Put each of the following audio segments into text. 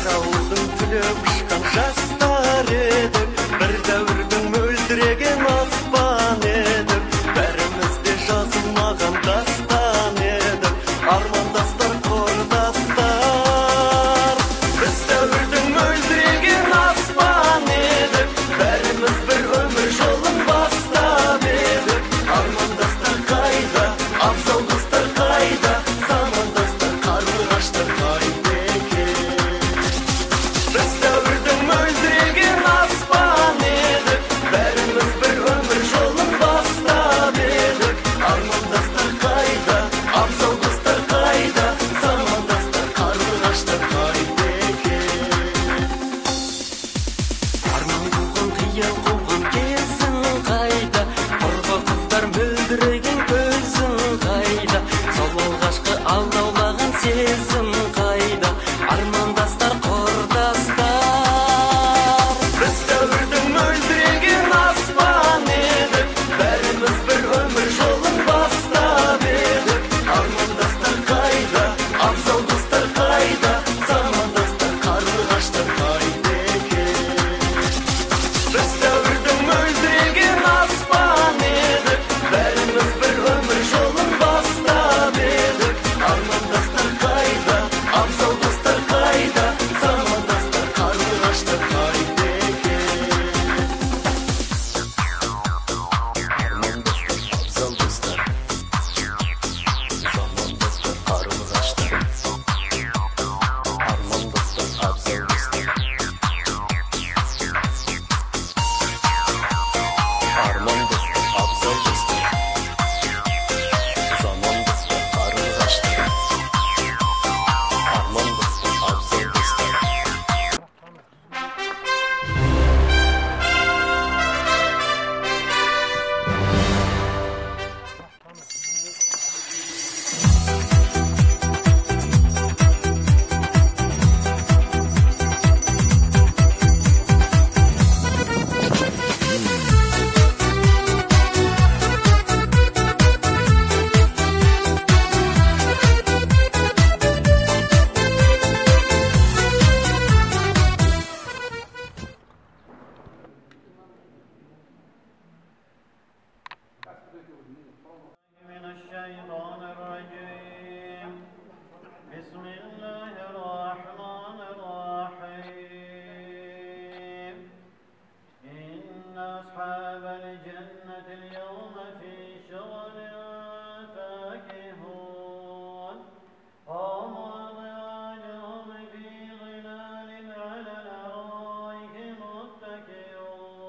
Қарауылдың түлеп ұшқан жастар едік, бір дәуірдің мөлдіреген аспан едік, бәрімізде жазылмаған дастан едік, армандастар, құрдастар. Біз дәуірдің мөлдіреген аспан едік, бәріміз бір өмір жолын бастап едік, армандастар қайда, абзал достар қайда, замандастар, қарлығаштар қайда екен. Біз дәуірдің мөлдіреген аспан едік, бәріміз бір өмір жолын бастап едік, армандастар қайда, абзал достар қайда, замандастар, қарлығаштар қайда екен. Арман қуған, қиял қуған кезің қайда, құрғы қыздар мөлдіреген көзің қайда, сол алғашқы алдаулаған сезім қайда, армандастар, құрдастар. Біз дәуірдің мөлдіреген аспан едік, бәріміз бір өмір жолын бастап едік, армандастар қайда, абзал достар қайда, замандастар, қарлығаштар қайда екен. Біз дәуірдің мөлдіреген аспан едік, бәріміз бір өмір жолын бастап едік, армандастар қайда, абзал достар қайда, замандастар, қарлығаштар қайда екен. Армандастар, абзал достар, замандастар, қарлығаштар. Армандастар, абзал достар. Армандастар, абзал достар, замандастар, қарлығаштар. Армандастар, абзал достар. من الشيطان الرجيم بسم الله الرحمن الرحيم إن أصحاب الجنة اليوم في شغل فاكهون هم وأزواجهم في ظلال على الأرائك متكئون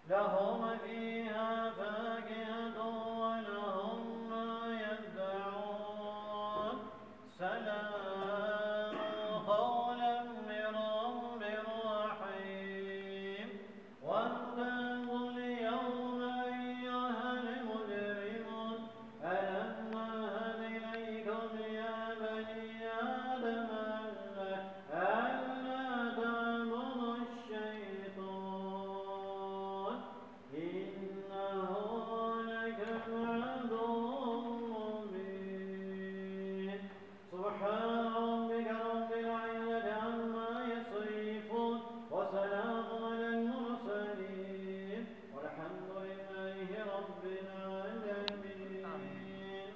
لهم فيها فاكهة ولهم ما يدعون سلام قولا من رب رحيم واتقوا اليوم أيها المجرمون ألم نعهد إليكم يا بني آدم ألا تعبدوا الشيطان إنه لكم عدو مبين سبحان ربك رب العزة عما يصفون وسلام على المرسلين والحمد لله رب العالمين.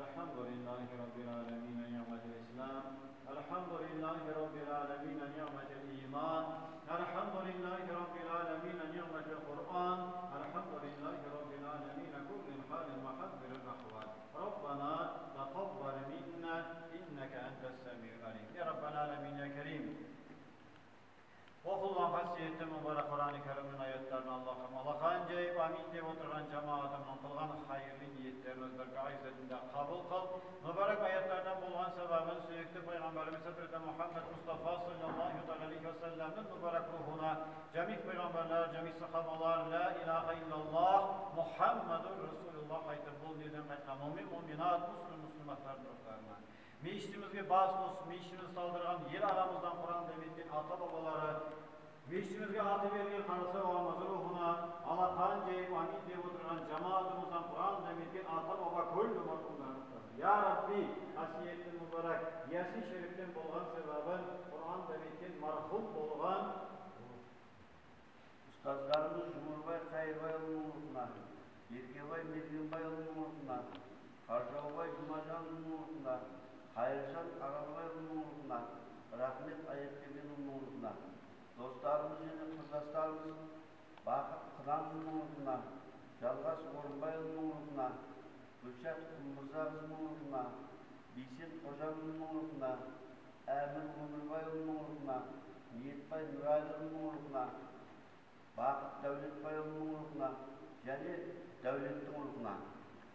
الحمد لله رب العالمين نعمة الإسلام، الحمد لله رب العالمين نعمة الإيمان، الحمد لله رب العالمين نعمة القرآن، الحمد لله رب العالمين كل حال محبر الأحوال. ربنا تقبل منا إنك أنت السميع العليم. يا رب العالمين يا كريم. Okulan hasiyette mübarek Kur'an-ı Kerim'in ayetlerini Allah'a ancayip amin deyip oturan cemaatinin kılgan hayırlı niyetlerini özlerge izzetinde kabul kıl. Mübarek ayetlerden bulunan sebebin sürekli Peygamberimiz Hazreti Muhammed Mustafa sallallahu aleyhi ve sellem'in mübarek ruhuna cemih peygamberler, cemih sahabalar, la ilahe illallah Muhammedur Resulullah ayetip bul neden kaçkan mümin, müminat, Müslümanlar ruhlarına. Meclisimizge bas olsun, meclisimiz saldırgan yer aramızdan Kur'an demetken ata babaları, meclisimizge atı vergen karısı babamızın ruhuna, Allah kanca amin deyip oturan cemaatimizden Kur'an demetken ata baba koydu marhumlar ruhlarına. Ya Rabbi, hasiyetli mübarek, Yasin şeriften bolgan sebabın, Kur'an demekin marhum bolgan, Ustazlarımız Cumhurbaşkanı Sayırbay'ın uğruna, Yerkebay Medyenbay'ın uğruna, Karşavbay Cumacan'ın uğruna, Hayırcan Ağabay'ın uğruna, Rahmet Ayetkebe'nin uğruna, dostlarımız және kızdaşlarımız Bakıt Kıran'ın uğruna, Жалғас Орынбай'ın uğruna, Gülşat Kımbızağız'ın uğruna, Beysen Hocam'ın uğruna, Әмір Өмірбай'ın uğruna, Ниетбай Нұрайлы'nın uğruna, Bakıt Devletbay'ın uğruna, және Devlet'in uğruna.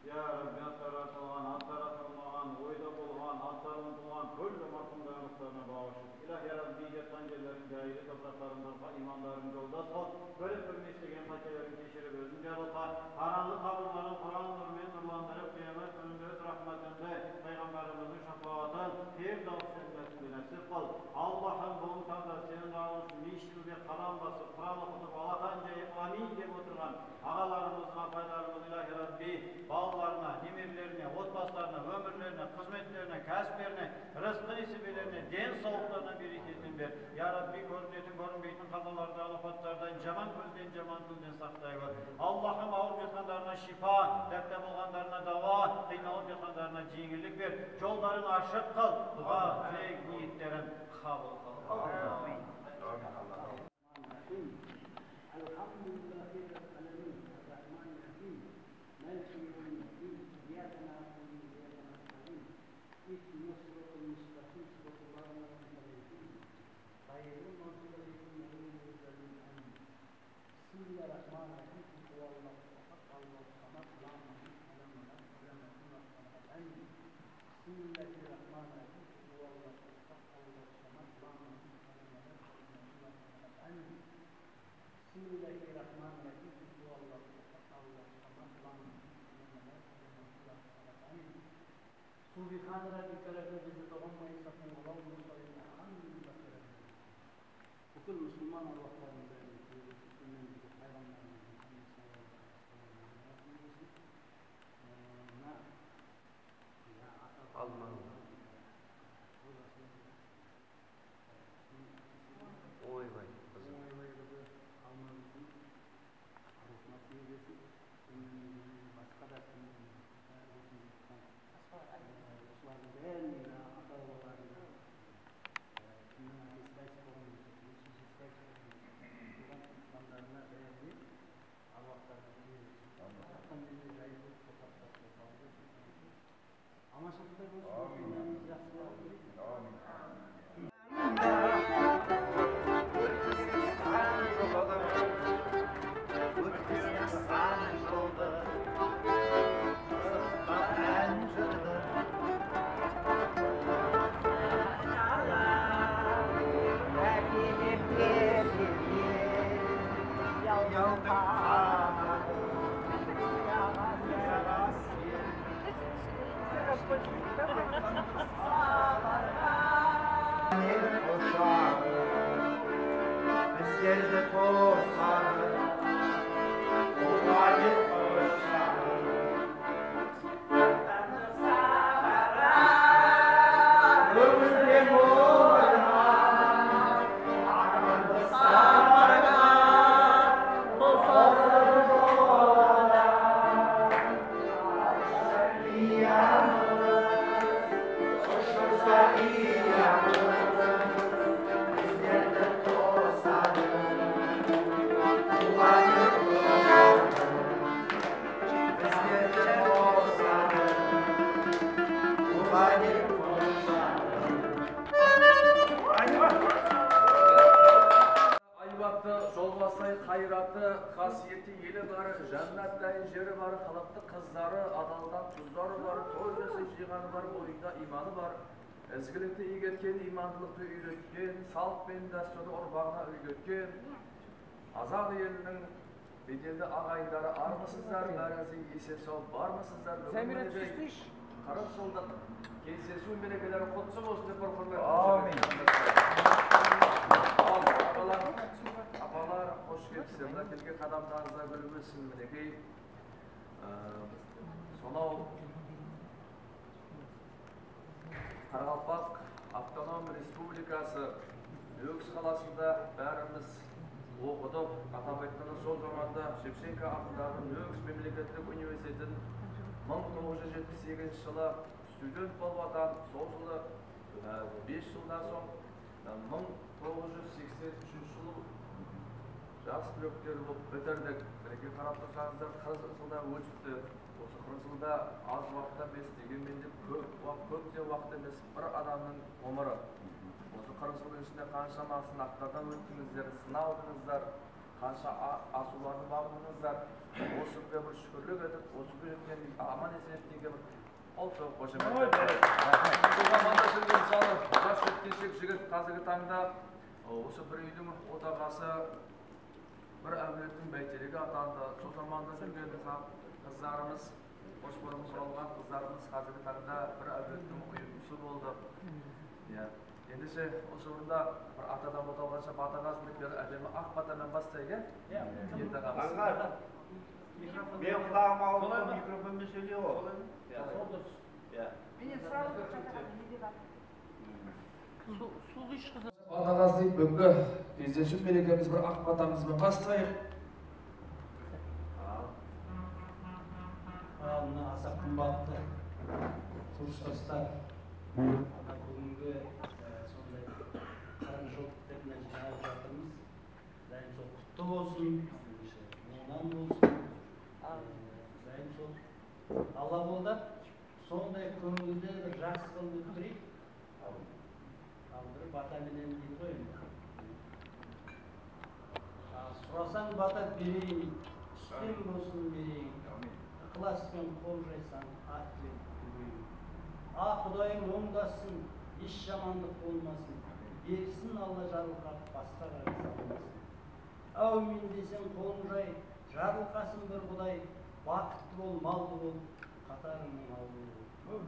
Ya Rabbi, atlara atılgan, atlara atılmagan, oyda bolgan, atlara unutulgan, köllü marhumlarımızlarına bağışık. İlah ya Rabbi, yatan yerlerin gayri topraklarından imanların yoldaş ol. Böyle türlü istegen hakelerin geçirip özün yalıta, karanlık kabulların Kur'an nurmen nurlandırıp kıyamet önünde öz rahmetinde Peygamberimizin şefaatın Firdevs cennetine nasip kıl. Allah'ın bu imkanda senin davulsun, nişli ve kalan basıp, Kur'an okutup, Allah'ancayı amin diye oturgan ağalarımızın, apaylarımızın ilahi Rabbi, bağlarına, nimirlerine, otbaslarına, ömürlerine, hizmetlerine, kasplerine, rızkı nesibelerine, den soğuklarına bereketin ver. Ya Rabbi, görünetin, görünmeyetin kazalardan, afatlardan, caman gözden, caman dilden saktayı. Allah'ım ağır yatanlarına şifa, dertte bulganlarına dava, kıynalıp yatanlarına cingirlik ver. Yollarını aşık kıl, dua, dilek, niyetlerin kabul kıl. Amin. Bütün Müslüman Allah'ların Alman. Oy vay kızım. Bizlerde tozlar, o vali koşar. Ömrüm olma, armandı sarga, tozları dola. Şerliyamız, koşursa iyamız. Bizlerde tozlar, o vali koşar. Bizlerde tozlar, o vali koşar. Aybatı, Жолбасай қайраты, қасиеті елі бар, жәннаттайын жері бар, қалыпты қызлары, адалдан тұздары бар, той жасай жиғаны бар, бойында иманы бар. Ізгілікті игеркен, имандылықты үйреткен, салт пен дәстүрді ұрпағына үйреткен. Азат елінің беделді ағайындары армысыздар, бәріңізге есен сау бармысыздар? Сәмірет түстіш. 40 жылдық кездесу мерекелері құтты болсын деп Апалар, қош келіпсіздер. Мына келген қадамдарыңызға біліп өтсін мінекей. Сонау Қарақалпақ Автоном Республикасы Өкс қаласында бәріміз оқыдық. Атап айтқанда сол заманда Шевченко атындағы Өкс мемлекеттік университетін 1978 жылы студент болып атан, сол жылы 5 жылдан соң 1983 жылы жас түлектер болып бітірдік. Біреке қарап тұрсаңыздар 40 жылда өтіпті. Осы 40 жылда аз уақыт емес, дегенмен де көптен уақыт емес бір адамның ғұмыры. Осы 40 жылдың ішінде қаншама сынақтардан өттіңіздер, сыналдыңыздар, қанша асуларды бардыңыздар. Осы күнге бір шүкірлік етіп, осы күнге аман есен еткенге бір олсоо қошемет. Бұл заманда жүрген мысалы жас жеткіншек жігіт қазіргі таңда осы бір үйдің отағасы бір әулеттің бәйтерегі атанды. Сол заманда жүрген қыздарымыз, қош бұрын құралған қыздарымыз қазіргі таңда бір әулеттің ұйымшысы болды. Ендеше осы орында бір атадан оталғанша батағасын деп бері әдемі ақ батамен бастайық, енді ағамыз. Мен құлағым ауырды, микрофонмен сөйлей ғой. Батағасы дейді, бүгінгі кездесу мерекеміз бір ақ батамызбен бастайық. Мына аса қымбатты курстастар, бүгінгі сондай қарын жоқ деп жиналып жатырмыз. Дайым сол құтты болсын, оңынан болсын. Дайым сол Алла қолдап, сондай көңілді бір жақсы қылып өттірейік. Ал бір батаменен дейді ғой енді. Сұрасаң бата берейін, үстем болсын берейін. Ықыласпен қол жайсаң, ат пен көбейін. Құдайым оңдасын, еш жамандық болмасын. Берсін Алла жарылқап, басқа қарай салмасын. Әумин десең қолың жай, жарылқасын бір Құдай. Бақытты бол, малды бол, қатарыңның алды бол.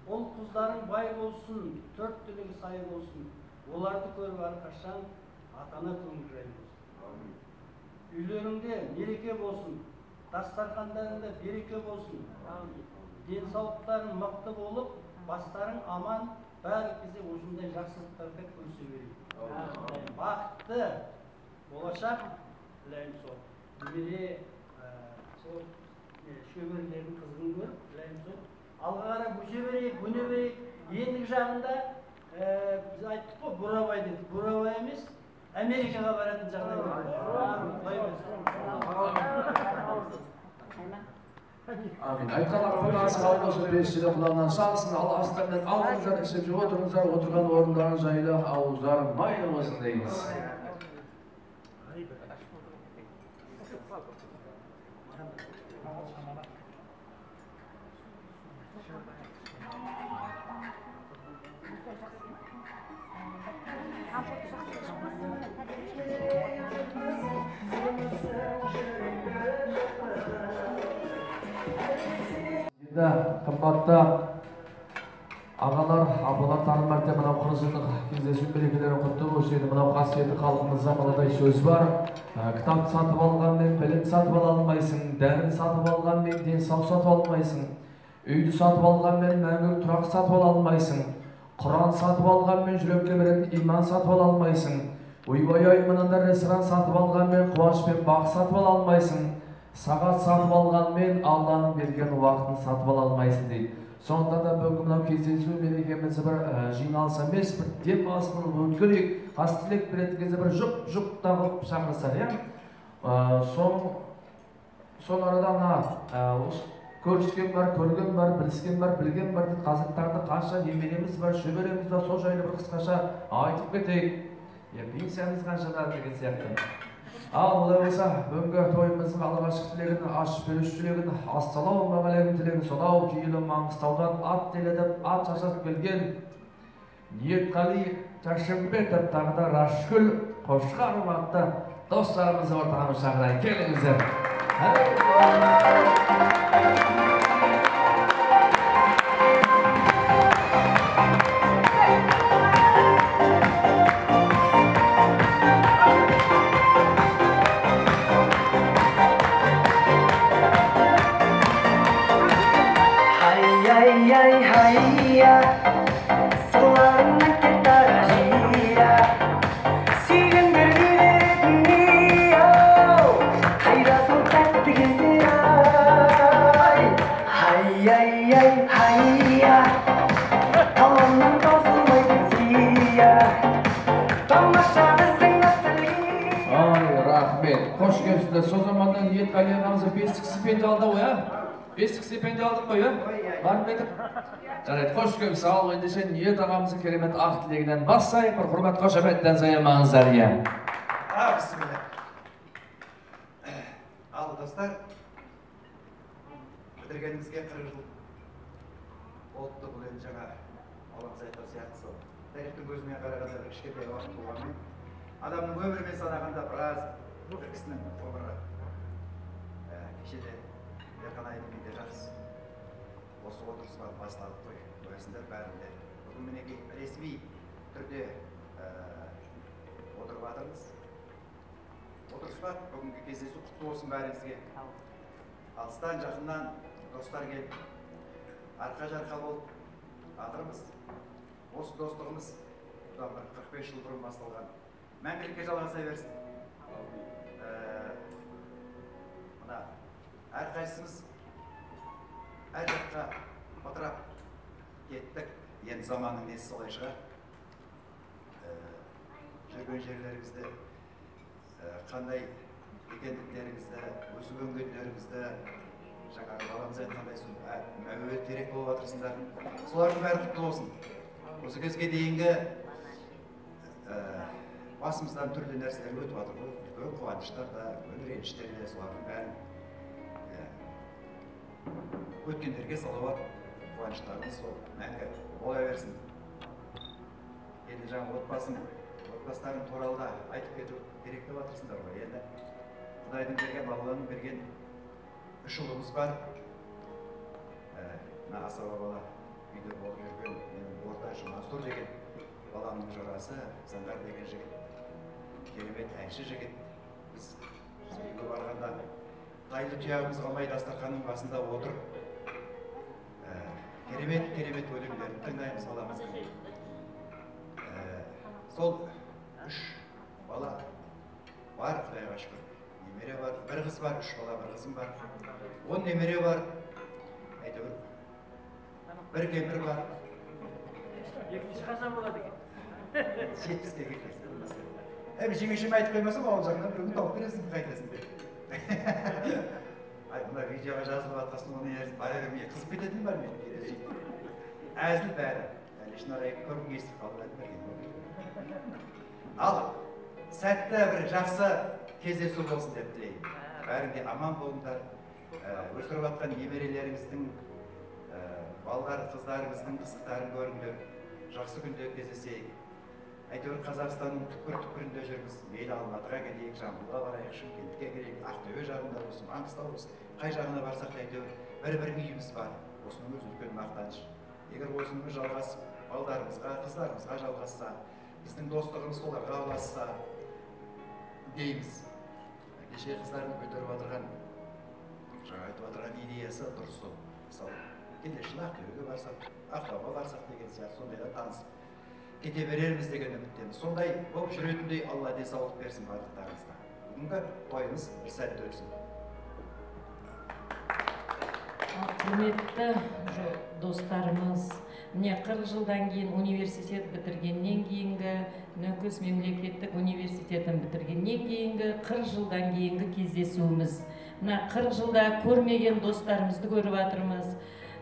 Ол қыздарың бай болсын, төрт түлігі сай болсын. Оларды көріп әрқашан атана көңіл жай болсын. Үйлеріңде мереке болсын, дастархандарыңда береке болсын. Денсаулықтарың мықты болып, бастарың аман, бәрі кезде осындай жақсылықтарды көрсе берейік. Бақытты болашақ тілеймін сол. Немере сол шөберелердің қызығын көріп тілеймін сол. Алға қарап өсе берейік, өне берейік. Ендігі жағында біз айттық қой, бурабай дедік. Бурабай емес, Америкаға баратын жағдай бар. Амин. Айтқан ақпарыңыз қабыл болсын, періштелер құлағынан шалсын, Алла астарынан алыңыздар, ішіп жеп отырыңыздар, отырған орындарың жайлы, ауыздарың майлы болсын дейміз. Қымбатты ағалар, абалар, тағы мәрте мынау 40 жылдық кездесу мерекелері құтты болсын. Енді мынау қасиетті халқымызда мынадай сөз бар. Кітап сатып алғанмен білім сатып ала алмайсың, дәрін сатып алғанмен денсаулық сатып алмайсың, үйді сатып алғанмен мәңгілік тұрақ сатып ала алмайсың, Құран сатып алғанмен жүрекке беретін иман сатып ала алмайсың, ойбай мынандай ресторан сатып алғанмен қуаныш пен бақ сатып ала алмайсың, сағат сатып алғанмен Алланың берген уақытын сатып ала алмайсың дейді. Сондықтан да бүгін мынау кездесу мерекемізді бір жиналыс емес, бір демалыс қылып өткерейік. Қас тілек беретін кезде бір жұп тағып шақырсақ, сол арада мына көріскен бар, көрген бар, біліскен бар, білген бар дейді. Қазіргі таңда қанша немереміз бар, шөбереміз бар, сол жайлы бір қысқаша айтып кетейік. Пенсиямыз қаншада деген сияқты. Ал олай болса, бүгінгі тойымыздың алғашқы тілегін, ашып беруші тілегін, ассалаумағалейкум тілегін сонау киелі Маңғыстаудан ат теледіп, ат шашып келген Ниетқали Тәшімбетов тағы да Рашкүл Қошқаров атты достарымызды ортамыз шақырайық. Келіңіздер. Россия, тамаша біздің Россия. Ай, рахмет. Қош келіпсіздер. Сол заманнан Ниетқали ағамызға бестік стипендия алды ғой, Бестік стипендия алдық қой, Барын қайтып. Жарайды, қош келіпсіз. Ал ендеше Ниет ағамыздың керемет ақ тілегінен бассайық, бір құрмет қошаметтен заямаңыздар, Бісміллә. Ал достар, бітіргенімізге 40 жыл болыпты. Бұл енді жаңа Алламыз айтқан сияқты сол. Тарихтың көзімен қарағанда бір кішкентай уақыт болғанмен, адамның өмірімен санағанда біраз бір кісінің ғұмыры кешеде Ерқан Айдынбекте жақсы осы отырысқа басталып қойсыңдар бәрінде. Бүгін мінекей ресми түрде отырып жатырмыз. Отырысқа бүгінгі кездесу құтты болсын бәріңізге. Алыстан жақыннан достар келіп, арқа-жарқа болып жатырмыз. Осы достығымыз бұдан бір 45 жыл бұрын басталған. Мәңгілікке жалғаса берсін. Мына әрқайсымыз әр жаққа отырап кеттік. Енді заманның несі солай шығар. Жүрген жерлерімізді, қандай екендіктеріңізді, өсіп өнгендеріңізді, жаңағы баламыз айтқандай мәует керек болып жатырсыңдар. Солардың бәрі құтты болсын. Осы кезге дейінгі басымыздан түрлі нәрселер өтіп жатыр ғой. Үлкен қуаныштар да, үлкен реніштер де, солардың бәрін өткендерге салауат қуаныштарымыз сол мәңгі бола берсін. Енді жаңа отбастарын туралы да айтып кету керек деп жатырсыңдар ғой. Енді Құдайдың берген, Алланың берген 3 ұлымыз бар. Асаба бала үйде болып жүрген, менің орташы Мансұр деген баламның жорасы, Заңғар деген жігіт, керемет әнші жігіт. Біз үйге барғанда тайлы тұяғымыз қалмай дастарханның басында отыр. Керемет өлеңдерін тыңдаймыз баламыздың. Сол 3 бала бар, Құдайға шүкір. Немере бар, бір қыз бар, 3 бала, бір қызым бар. 10 немере бар. Әйтеуір бір кемпір бар. Екінші қашан болады екен? 70-ке келесің. Жеңешем айтып қоймасам, ауыл жағынан біреуін тауып бересің, қайтасың деп. Мына видеоға жазылып атқасын, оны бара бермей қызып кететін бар мен. Әзіл бәрі. Шын арай көріп естіп қалып әдім. Ал сәтті бір жақсы кездесу болсын деп тілеймін. Бәрінде аман болыңдар. Өсіріп жатқан немерелеріңіздің, балдар, қыздарыңыздың қызықтарын көріңдер. Жақсы күнде кездесейік. Әйтеуір Қазақстанның түкпір-түкпірінде жүрміз. Мейлі Алматыға келейік, Жамбылға барайық, Шымкентке келейік, Ақтөбе жағында болсын, Маңғыстау болсын. Қай жағына барсақ та әйтеуір бір үйіміз бар. Осының өзі үлкен мақтаныш. Егер осының жалғасып, балдарымызға, қыздарымызға жалғасса, біздің достығымыз соларға ұласса дейміз. Кеше қыздардың көтеріп отырған, жаңа айтып отырған идеясы дұрыс сол. Мысалы, келешін Ақтөбеге барсақ, Ақтауға барсақ деген сияқты сондайда танысып кете берерміз деген үміттеміз. Сондай болып жүретіндей Алла денсаулық берсін барлықтарыңызға. Бүгінгі тойымыз бір сәтті өтсін. Құрметті достарымыз, міне 40 жылдан кейін университет бітіргеннен кейінгі, Нөкіс мемлекеттік университетін бітіргеннен кейінгі 40 жылдан кейінгі кездесуіміз. Мына 40 жылда көрмеген достарымызды көріп жатырмыз.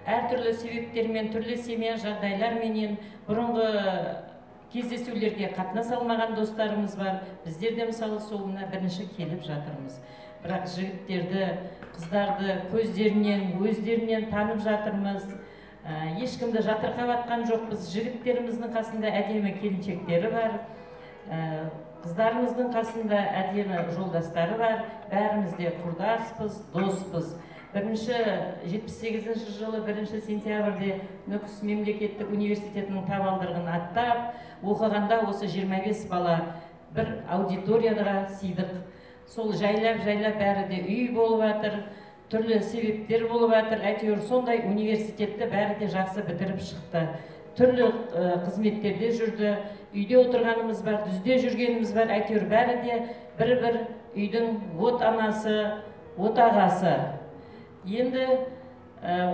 Әртүрлі себептермен, түрлі семья жағдайларменен бұрынғы кездесулерге қатынаса алмаған достарымыз бар. Біздер де мысалы соңына бірінші келіп жатырмыз. Бірақ жігіттерді, қыздарды өздерінен танып жатырмыз. Ешкімді жатырқап атқан жоқпыз. Жігіттеріміздің қасында әдемі келіншектері бар. Қыздарымыздың қасында әдемі жолдастары бар. Бәріміз де құрдаспыз, доспыз. 78 жылы 1 сентябрьде Нөкіс мемлекеттік университетінің табалдырығын аттап, оқығанда осы 25 бала бір аудиторияға сыйдық. Сол жайлап бәрі де үй болып жатыр, түрлі себептер болып жатыр. Әйтеуір сондай университетті бәрі де жақсы бітіріп шықты. Түрлі қызметтерде жүрді, үйде отырғанымыз бар, дүзде жүргеніміз бар. Әйтеуір бәрі де бір үйдің от анасы, от ағасы. Енді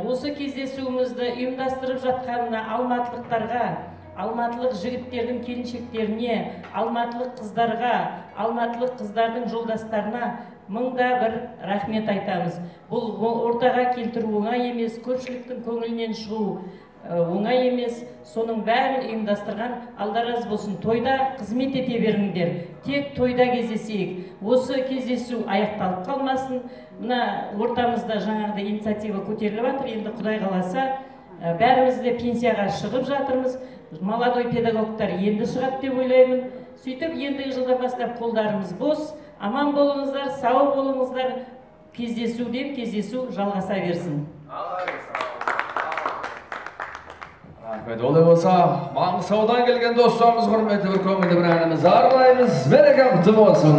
осы кездесуімізді ұйымдастырып жатқанына алматылықтарға, алматылық жігіттердің келіншектеріне, алматылық қыздарға, алматылық қыздардың жолдастарына мыңда бір рахмет айтамыз. Бұл ортаға келтіру оңай емес, көпшіліктің көңілінен шығу оңай емес. Соның бәрін ұйымдастырған Алла разы болсын. Тойда қызмет ете беріңдер. Тек тойда кездесейік. Осы кездесу аяқталып қалмасын. Мына ортамызда жаңағыдай инициатива көтеріліп жатыр. Енді Құдай қаласа бәріміз де пенсияға шығып жатырмыз. Молодой педагогтар енді шығады деп ойлаймын. Сөйтіп ендігі жылдан бастап қолдарымыз бос. Аман болыңыздар, сау болыңыздар. Кездесуден кездесу жалғаса берсін. Рахмет. Олай болса, Маңғыстаудан келген достарымыз құрметті бір көңілді бір әніміз арнаймыз. Береке құтты болсын.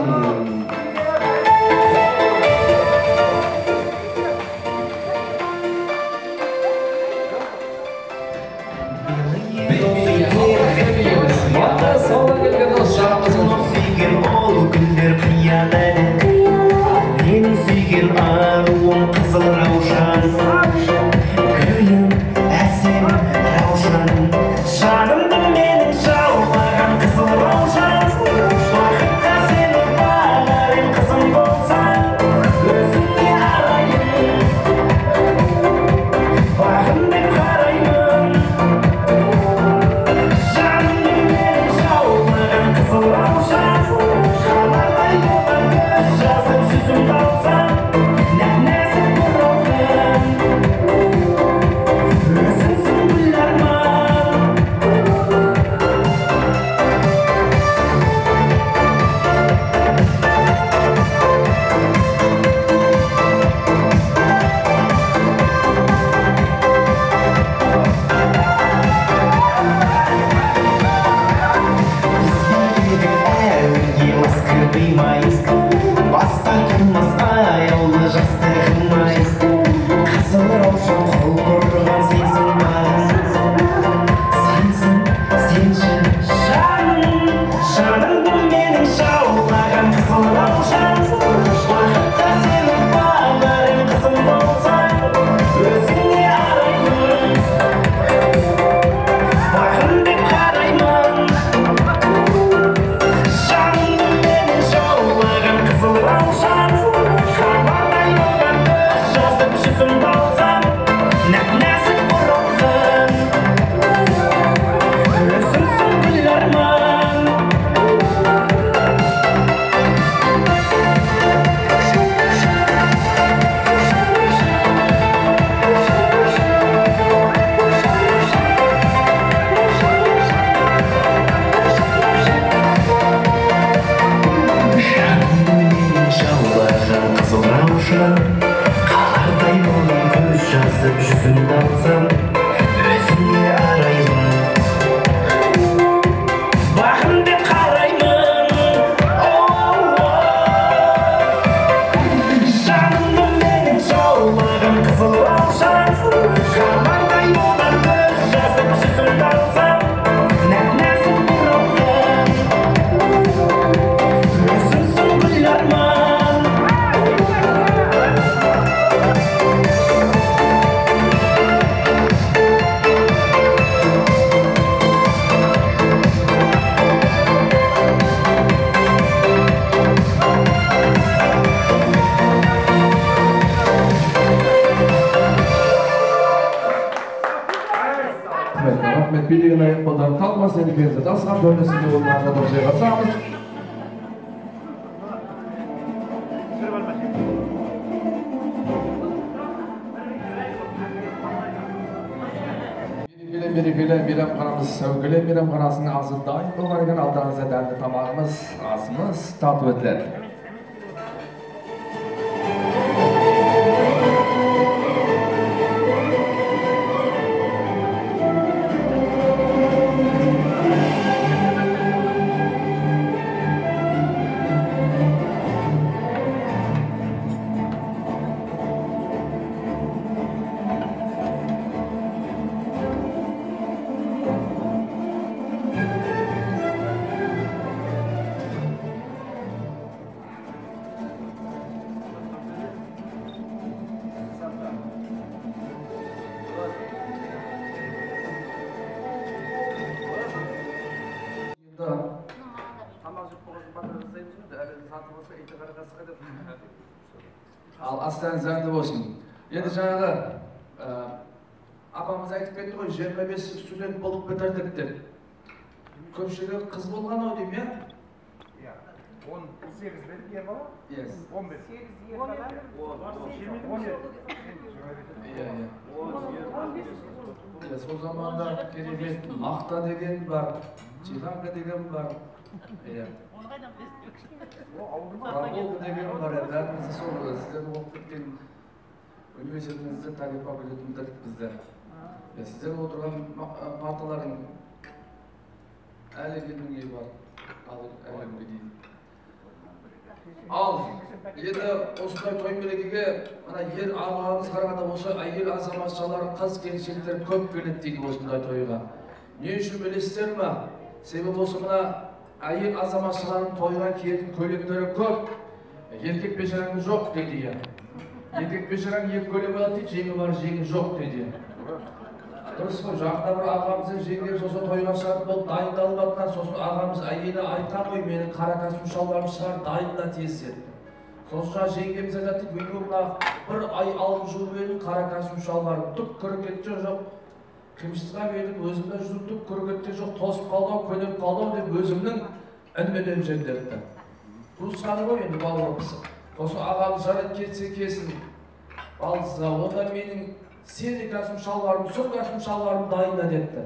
Маңғыстаудан келген достарымыз сүйген ол күндер қиян әлі, менің сүйген аруым қызыл раушан, гүлім әсем раушан, жанымды менің жаулаған қызыл раушан, бақытқа сені бағарым қызым болсаң, өзіңе арайым, бағым деп қараймын. Жанымды менің жаулаған қызыл раушан, қалардай болған көз жазып жүзімді алсам, нәп-нәзік бұралған, өзіңсің гүл арман. Әуелге ласковый майыск, баста тұрмас аяулы жастығым айыск, қызыл раушан қол құрған сенсің маған, сенсің, сенші жаным, жанымды менің жаулаған қызыл раушан, бақытқа сені бағарым қызым болсаң, өзіңе араймын, бағым деп қараймын. Жанымды менің жаулаған қызыл раушан, хабардай болған көз жазып жүзімді алсам, нәп-нәзік бұралған, өзіңсің гүл арман. Жанымды менің жаулаған қызыл раушан, қалардай болған көз жазып жүзімді алсам, өзіңе араймын, бағым деп қараймын. Жанымды менің жаулаған қызыл раушан, қалардай болған көз жазып жүзімді алсам, нәп-нәзік бұралған, өзіңсің гүл арман. Рахмет. Билеген аяқ қолдан қалмас. Енді кезді асқан төнесінде болмағына дұрыс жайғасамыз. Мерекелі мейрамханамыз сәукеле мейрамханасының асы дайын болған екен. Алдарыңызда дәмді тамағымыз, асымыз тату етіледі. Tamam jep bolsun batır ızayımsın da әлі сатып болса ити қарақасқа деп. Ал астарыңызда болсын. Енді жаңағы апамыз айтып кетті ғой 25 студент болып бітірдік деп. Көпшілігі қыз болған-ау деймін, иә? Иә. 18 беріп ер бала? Yes. 11. Иә, сол заманда керемет мақта деген бар, чиханка деген бар. Иә. Раболка деген бар, бәрімізді сол сіздер оқып кеткен университетіңізде тарих факультетін бітірдік біздер. Сіздер отырған парталардың әлі күнге бар, әлі күнге дейін. Ал, енді осындай той мерекеге мына ер ағамыз қарағанда осы әйел азаматшалар, қыз келіншектер көп келеді дейді осындай тойға. Не үшін білесіздер ме? Себебі осы мына әйел азаматшалардың тойға киетін көйлектері көп. Еркек бешараң жоқ дейді. Еркек бешараң екі көйлек болады дейді, жеңі бар, жеңі жоқ дейді. Дұрыс қой, жақында бір ағамыздың жеңгем сосын тойға шығатын болып дайындалып жатқан, сосын ағамыз әйелі айтқан ғой, менің қара костюм шалбарым шығар, дайында тез деді. Сосын жеңгеміз айтады, мына бір ай алып жүріп едім, қара костюм шалбарым түк күрекетте жоқ, қимшысқа едім, өзімді жүріп түк күрекетте жоқ, тосып қалдау, көніп қалдау деп өзімнің інменен жеңдерді. Туысқаны ғой енді бауырымыз. Сосын ағамыз жарайды кетсе кесін, балдызға, онда менің сені костюм шалбарым, сұр костюм шалбарым дайында деді.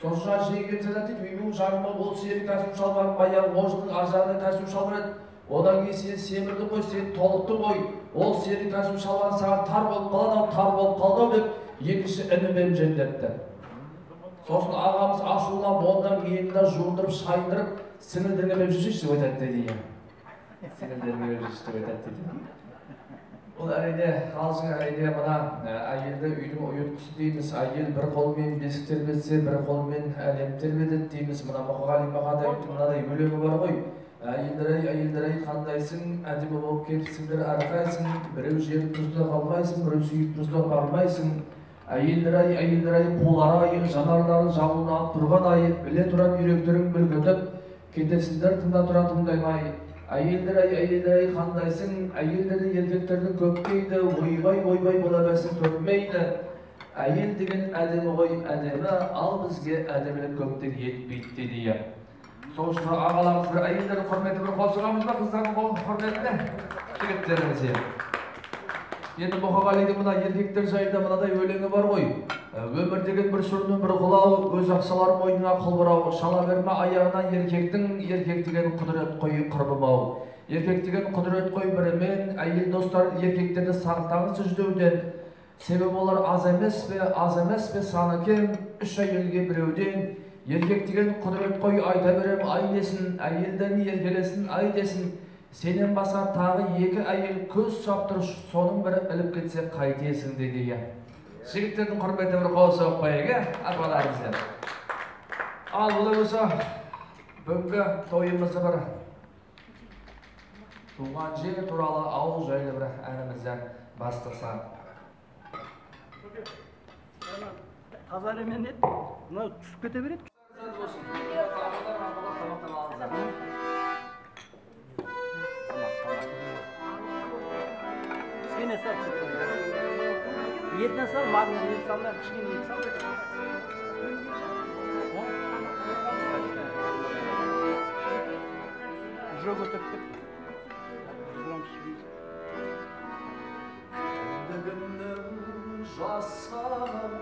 Сосын жеңгеміз айтады, үйдің жаныма ол сені костюм шалбарым баяғы ожының аржағында костюм шалбар еді. Одан кейін сен семірді ғой, сен толықты ғой, ол сені костюм шалбарың саған тар болып қалады, тар болып қалды деп екінші інімен жендетті. Сосын ағамыз ашуланып, ондан мені де жуындырып, шайындырып, сіңілдіргенмен жүрсейші деп айтады дейді. Сіңілдіргенмен жүрсейші деп айтады дейді. Бұл әрине, қалжың әрине мына әйелді үйдің ұйытқысы дейміз. Әйел бір қолмен бесік тербетсе, бір қолмен әлем тербетеді дейміз. Мына Мұқағали Мақатаевтың мынадай өлеңі бар ғой. Әйелдер-ай, қандайсың, әдемі болып кетіпсіңдер әрқайсың. Біреу жеріп тұзда қалмайсың, біреу сүйіп тұзда бармайсың. Әйелдер-ай, қулар-ай, жанарларын жауына алып тұрған-ай, біле тұран үйректерің бүлгітіп, кетесіңдер тыңда тұра тыңдаймай. Әйелдер-ай, қандайсың, әйелдерді еркектердің көпкейді, ойбай бола бәсін көпмейді. Әйел деген әдемі ғой, әдемі, ал бізге әдемілік көптен етпейді дейді. Сол үшін ағаларымыз бір әйелдердің құрметі бір қосығамыз ба, қыздардың құрметіне? Жігіттерімізге. Енді Мұқағалидың мына еркектер жайында мынадай өлеңі бар ғой. Өмір деген бір сүрінен бір құлау, өз ақсалар мойнына құлбырау, шала берме аяғынан еркектің, еркек деген құдірет қой қырбымау. Еркек деген құдірет қой бірімен, әйел достар еркектерді сақтаңыз жүздеуден. Себебі олар аз емес пе саны кем, үш әйелге біреуден. Еркек деген құдірет қой айта берем ай десін, әйелден еркелесін ай десін. Сенен басқа тағы екі әйел көз саптыр, соның бірі іліп кетсе қайтесің дейді. Жігіттердің құрметі бір қол соғып қояйық, арбаларыңызға. Ал бұлай болса, бүгінгі тойымызды бір туған жер туралы ауыл жайлы бір әнімізден бастырсақ. Тазар емен еді, мынау түсіп кете береді. Кішкене сал. Етіне сал, марына ет салма, кішкене ет сал. Уже көтеріп кет. Күндігімнің жасқанып,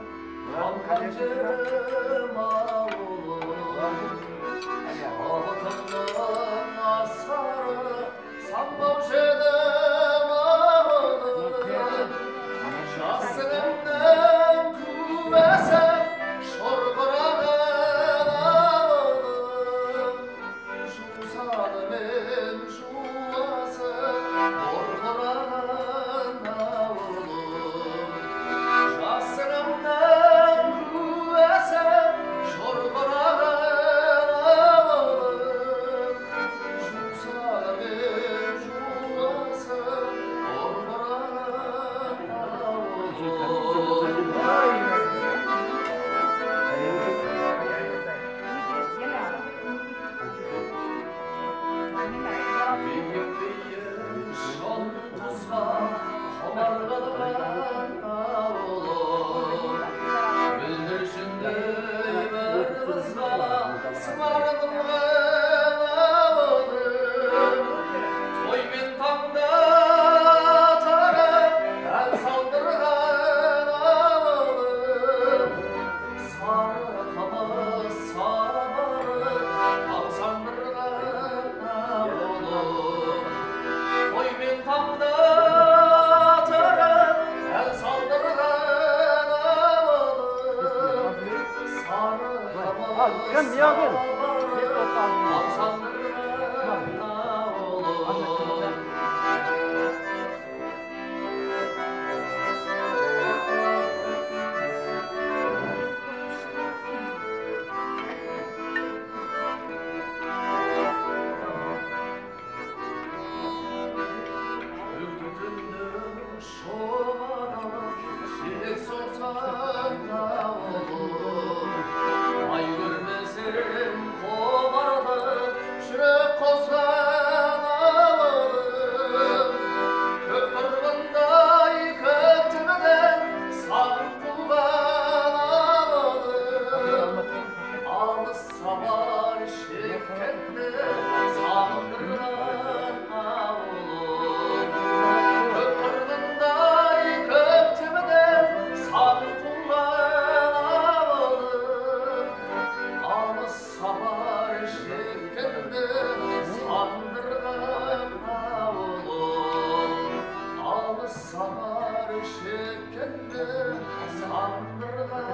қалған жерім ауылым. Алтынның асқары, самбап жедім ауылым. Жасығымның күбәсі, шорғырағын ауылым. Жусаны мен жуасы, орғырағын ауылым. Жасығымның күбәсі, шорғырағын ауылым. шеккенді сағындырған ауылым көк тұрғындай көктемде сағын қуған ауылым алыс сапар шеккенді сағындырған ауылым алыс сапар шеккенді сағындырған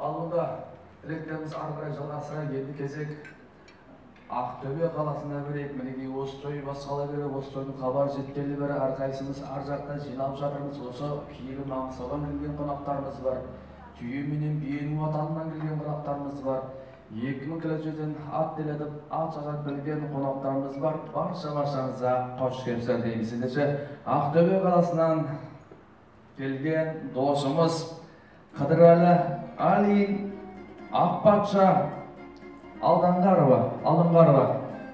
Алдында тілектеріміз ары қарай жалғастыра енді кезек Ақтөбе қаласына берейік. Мінекей осы той бастала бере, осы тойдың хабар жеткелі бері әрқайсымыз ар жақтан жиналып жатырмыз. Осы киелі Маңғыстаудан келген қонақтарымыз бар. Түйе менен биенің отанынан келген қонақтарымыз бар. 2000 километрден ат теледіп, ат шашат білген қонақтарымыз бар. Баршаңызға қош келіпсіздер дейміз. Ендеше Ақтөбе қаласынан келген досымыз Қыдырәлі Алин Ақпатша Алданғарова.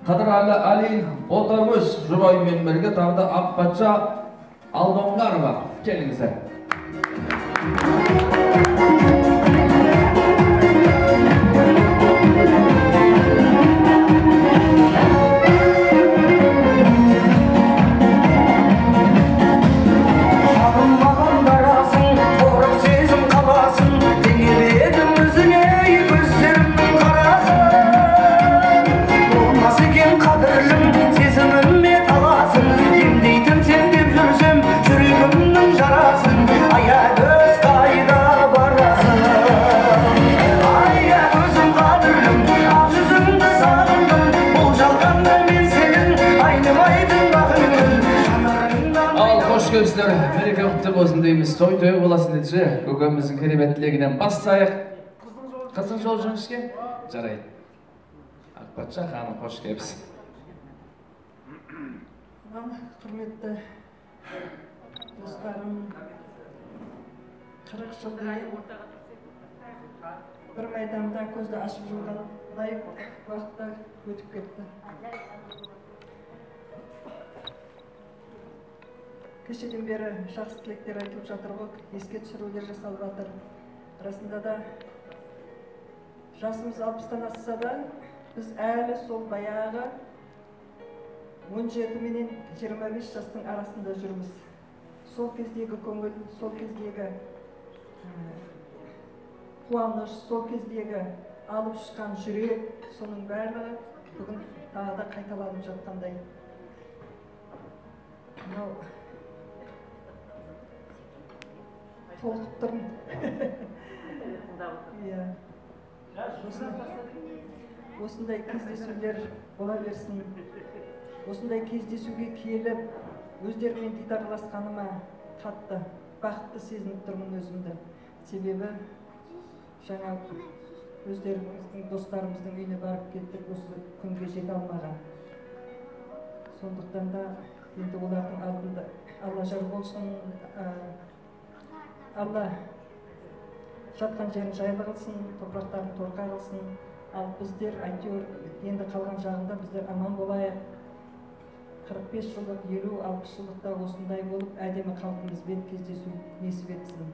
Қыдырәлі Алин Ботагөз жұбайымен бірге тағы Ақпатша Алданғарова. Келіңіздер. Мереке құтты болсын дейміз. Той боласын деді. Көкеміздің керемет тілегінен бастайық. Қыздың жол жіңішке? Жарайды. Ақпатша ханым қош келіпсіз. Құрметті достарым, 40 жылдай бір майданда көзді ашып жұмғандай уақытта өтіп кетті. Кешеден бері жақсы тілектер айтылып жатыр ғой, еске түсірулер жасалып жатыр. Расында да жасымыз 60-тан асса да, біз әлі сол баяғы 17 менен 25 жастың арасында жүрміз. Сол кездегі көңіл, сол кездегі қуаныш, сол кездегі алып шыққан жүрек, соның барлығы бүгін тағы да қайталанып жатқандай. Толқып тұрмын. Осындай кездесулер бола берсін. Осындай кездесуге келіп, өздерімен дидарласқаныма қатты, бақытты сезініп тұрмын өзімді. Себебі жаңа өздеріміздің достарымыздың үйіне барып кеттік, осы күнге жете алмаған. Сондықтан да енді олардың алдында Алла жар болсын, Алла жатқан жерін жайлы қылсын, топырақтарын торқа қылсын. Ал біздер әйтеуір енді қалған жағында біздер аман болайық. 45 жылдық, 50-60 жылдықта осындай болып, әдемі халқымызбен кездесу несіп етсін.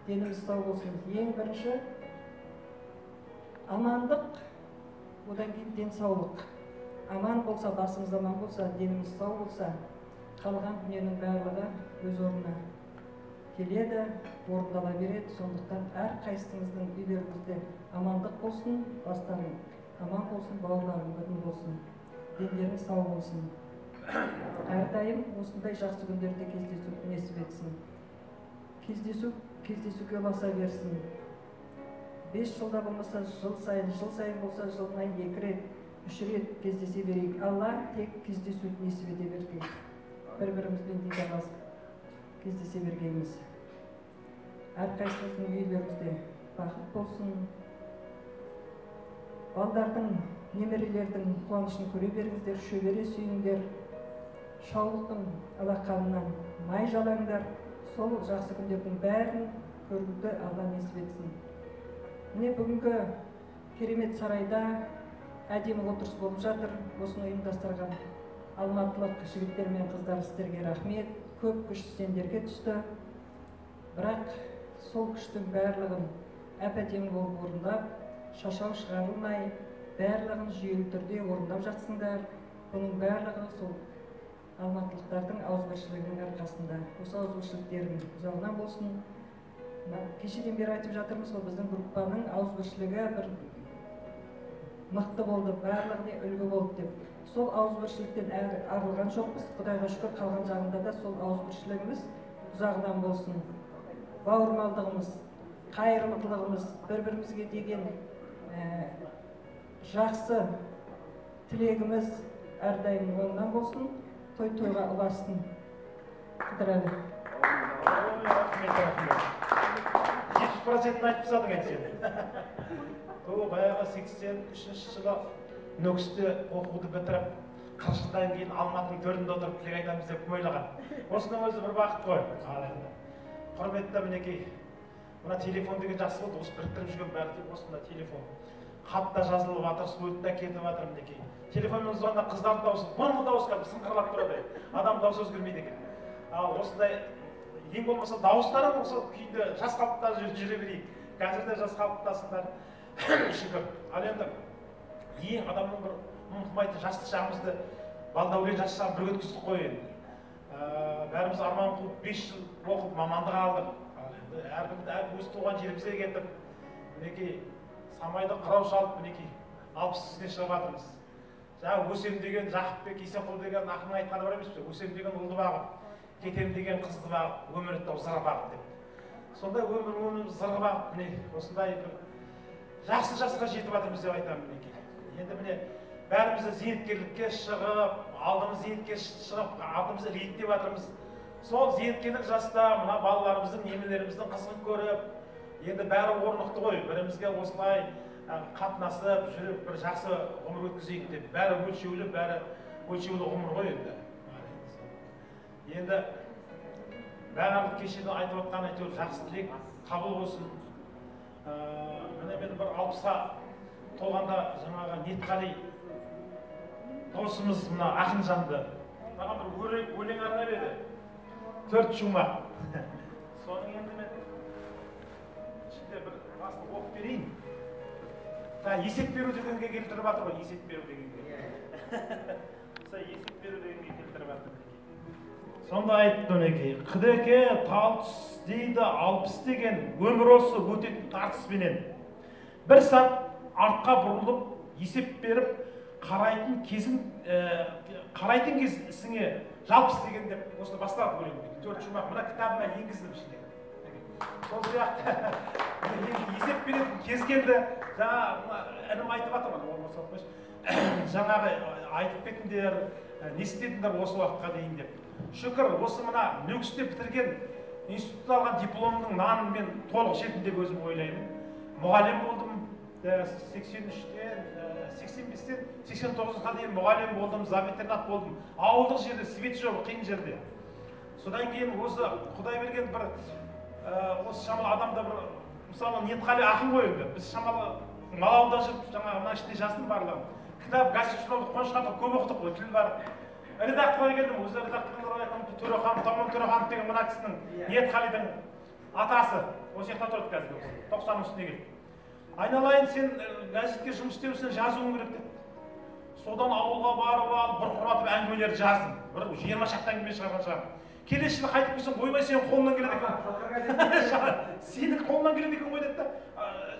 Деніміз сау болсын. Ең бірінші амандық, одан кейін денсаулық. Аман болса, басымыз аман болса, деніміз сау болса, қалған дүниенің барлығы өз орнына келеді, орындала береді. Сондықтан әр қайсыңыздың үйлеріңізде амандық болсын, бастарың аман болсын, бауырларың бүтін болсын, дендерің сау болсын. Әрдайым осындай жақсы күндерде кездесу несіп етсін. Кездесуге ұласа берсін. 5 жылда болмаса жыл сайын болса жылына 2 рет, 3 рет кездесе берейік. Алла тек кездесу несіп ете берген. Бір-бірімізбен дидарласып кездесе бергеніміз. Әрқайсымыздың үйлеріңізде бақыт болсын. Балдардың, немерелердің қуанышын көре беріңіздер, шөбере сүйіңдер. Шаулықтың алақанынан май жалаңдар. Сол жақсы күндердің бәрін көруді Алла несіп етсін. Міне бүгінгі керемет сарайда әдемі отырыс болып жатыр. Осыны ұйымдастырған Алматылық жігіттер мен қыздар сіздерге рахмет. Көп күш сендерге түсті. Бірақ сол күштің барлығын әп-әдемі болып орындап, шашау шығарылмай, барлығын жүйелі түрде орындап жатсыңдар. Бұның барлығы сол алматылықтардың ауызбіршілігінің арқасында. Осы ауызбіршіліктердің ұзағынан болсын. Кешеден бері айтып жатырмыз ғой, біздің группаның ауызбіршілігі бір мықты болды, барлығына үлгі болды деп. Сол ауызбіршіліктен арылған жоқпыз. Құдайға шүкір, қалған жағында да сол ауызбіршілігіміз ұзағынан болсын. Бауырмалдығымыз, қайырымдылығымыз, бір-бірімізге деген жақсы тілегіміз әрдайым оңынан болсын, той-тойға ұласын. Қыдырады. 70%-ін айтып тастадың әйтсе. Баяғы 83 жылы Нөкісте оқуды бітіріп, 40 жылдан кейін Алматының төрінде отырып тілек айтамыз деп кім ойлаған. Осының өзі бір бақыт қой. Құрметті мінекей, мына телефон деген жақсы болды, осы біріктіріп жүрген бәрі осында телефон. Хатта жазылып жатыр, суетта кетіп жатыр мінекей. Телефонмен звондап қыздардың дауысы, бұрынғы дауысқа сыңғырлап тұрады. Адам дауысы өзгермейді екен. Ал осындай ең болмаса дауыстары осы күйінде жас қалыпта жүре берейік. Қазір де жас қалыптасыңдар. Шүкір. Ал енді ең адамның бір ұмытылмайтын жастық шағымызды балдәурен жас шағын бірге өткіздік қой енді. Бәріміз арман қуып 5 жыл оқып мамандық алдық. Әрбір өз туған жерімізге кетіп, мінекей самайды қырау шалып, мінекей 60-сіне шығып жатырмыз. Жаңа өсем деген Жақыпбек Исақұл деген ақынның айтқаны бар емес пе? Өсем деген ұлды бағып, кетем деген қызды бағып, өмір өтті зырғы бағып деп. Сондай өміріміз зырғы бағып, міне осындай бір жақсы жасқа жетіп жатырмыз деп айтамын мінекей. Енді міне бәрімізді зейнеткерлікке шығып, алдымыз зейнетке шығып, алдымызды рейттеп жатырмыз. Сол зейнеткерлік жаста мына балаларымыздың, немелеріміздің қызығын көріп, енді бәрі орнықты ғой, бірімізге осылай қатынасып жүріп, бір жақсы ғұмыр өткізейік деп. Бәрі өлшеулі ғұмыр ғой енді. Енді бәрі кешені айтып отқан әйтеуір жақсы тілек қабыл болсын. Міне мен бір 60-ға толғанда жаңағы Нетқали досымыз мына Ақынжанды маған бір өлең арнап еді. 4 шумақ. Соның енді мен ішінде бір басын оқып берейін. Есеп беру дегенге келтіріп жатыр ғой, есеп беру дегенге. Есеп беру дегенге келтіріп жатыр. Сонда айтты мінекей, қыдеке талтыс дейді 60 деген өмір осы өтетін тартыспенен. Бір сәт артқа бұрылып, есеп беріп, қарайтын кез ісіңе жалпыс деген деп осыны бастап өлең. 4 жұмақ мына кітабына енгіздім ішінде. Сол сияқты есеп беретін кез келді. Жаңа інім айтып жатыр, жаңағы айтып кетіңдер, не істедіңдер осы уақытқа дейін деп. Шүкір, осы мына Нөкісте бітірген институт алған дипломның нанын мен толық жедім деп өзім ойлаймын. Мұғалім болдым, 83-тен, 85-тен 89-ға дейін мұғалім болдым, завветеринат болдым. Ауылдық жерде, свет жоқ, қиын жерде. Содан кейін осы Құдай берген бір осы шамалы адамда бір, мысалы Нетқали ақын ғой енді. Біз шамалы Малауда жүріп, жаңағы мына ішінде жаздым барлығын. Кітап, газет журналды қонышқанда көп оқыдық қой, тіл бар. Редакторға келдім, өзі редакторлар айтқан Төрехан, Томон Төреханов деген мына кісінің Нетқалидың атасы. Осы жақта тұрады қазір, 90-ның үстіне келді. Айналайын, сен газетке жұмыс істеусің, жазуың керек деді. Содан ауылға барып алып, бір құратып әңгімелерді жаздым. Бір 20 шақты әңгіме шығарған шығарым. Келесі жылы қайтып келсем, ойбай сенің қолыңнан келеді екен. Сенің қолыңнан келеді екен ғой деді.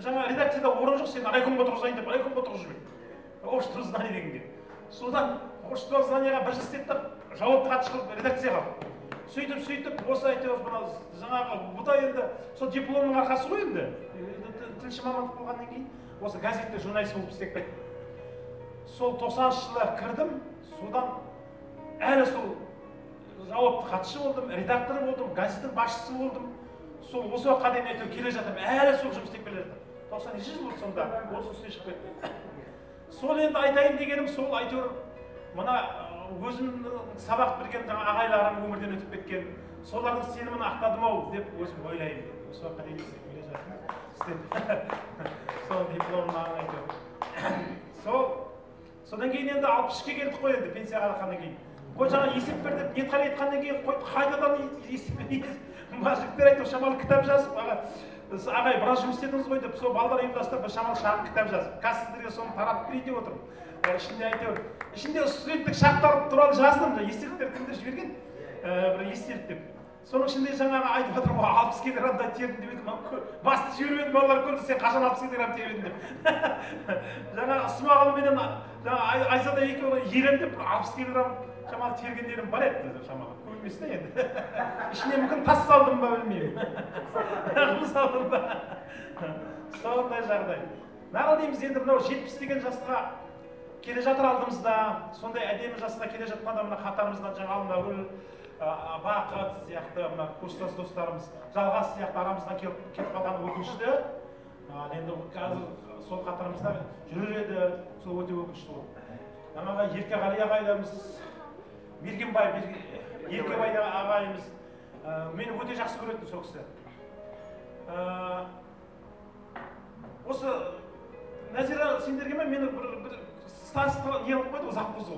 Жаңа редакцияда орын жоқ, сен райкомға тұрғызайын деп, райкомға тұрғызып жіберді. Общество знаний дегенге. Содан общество знанияға бір істеп жауапты хат шығып редакцияға. Сөйтіп, осы әйтеуір жаңағы бұда енді сол дипломның арқасы ғой енді. Тілші мамандық болғаннан кейін осы газетте журналист болып істеп кеттім. Сол 90 жылы кірдім, содан әлі сол жауапты хатшы болдым, редактор болдым, газеттің басшысы болдым. Сол осы уақытқа дейін әйтеуір келе жатырмын, әлі сол жұмыс істеп келе жатырмын. 90 жыл болды сонда, 30-іне шығып кетті. Сол енді айтайын дегенім сол әйтеуір мына өзімнің сабақ берген ағайларым өмірден өтіп кеткен, солардың сенімін ақтадым-ау деп өзім ойлаймын. Осы уақытқа дейін істеп келе жатырмын. Сол дипломнан әйтеуір. Содан кейін енді 63-ке келдік қой енді, пенсияға алғаннан кейін. қой жаңа есеп бер деп Ниетқали айтқаннан кейін қой қайтадан есеп мына жігіттер айтты шамалы кітап жазып ағай біраз жұмыс істедіңіз ғой деп сол балалар ұйымдастырып бір шамалы шағын кітап жазып қазір сіздерге соны таратып берейін деп отырмын. Ішінде әйтеуір ішінде студенттік шақтар туралы жаздым, естеліктер кімдер жіберген бір естелік деп. Соның ішінде жаңағы айтып жатырмын ғой 60 килограммдай тердім деп едім. Басты жіберіп едім, балалар көрді сен қашан 60 килограмм тердің деп. Жаңағы Смағұлменен жаңағы Айзада екеуі елендеп 60 килограмм шамалы тергендерім бар еді шамалы. Көп емес те енді. Ішіне мүмкін тас салдым ба білмеймін. Қыл салдым ба. Сондай жағдай. Нағыл дейміз енді мынау 70 деген жасқа келе жатыр алдымызда. Сондай әдемі жасқа келе жатқанда мына қатарымыздан жаңа Алмагүл, Бақыт сияқты мына курстас достарымыз, Жалғас сияқты арамыздан кетіп қалғаны өкінішті. Енді қазір сол қатарымызда жүрер еді, сол өте өкінішті болды. Жаңағы Еркеғали ағайымыз, Мергенбай Еркебай ағайымыз мені өте жақсы көретін сол кісі. Осы Нәзира сендерге мені бір стас не қылып қойды, ұзақ бұзу.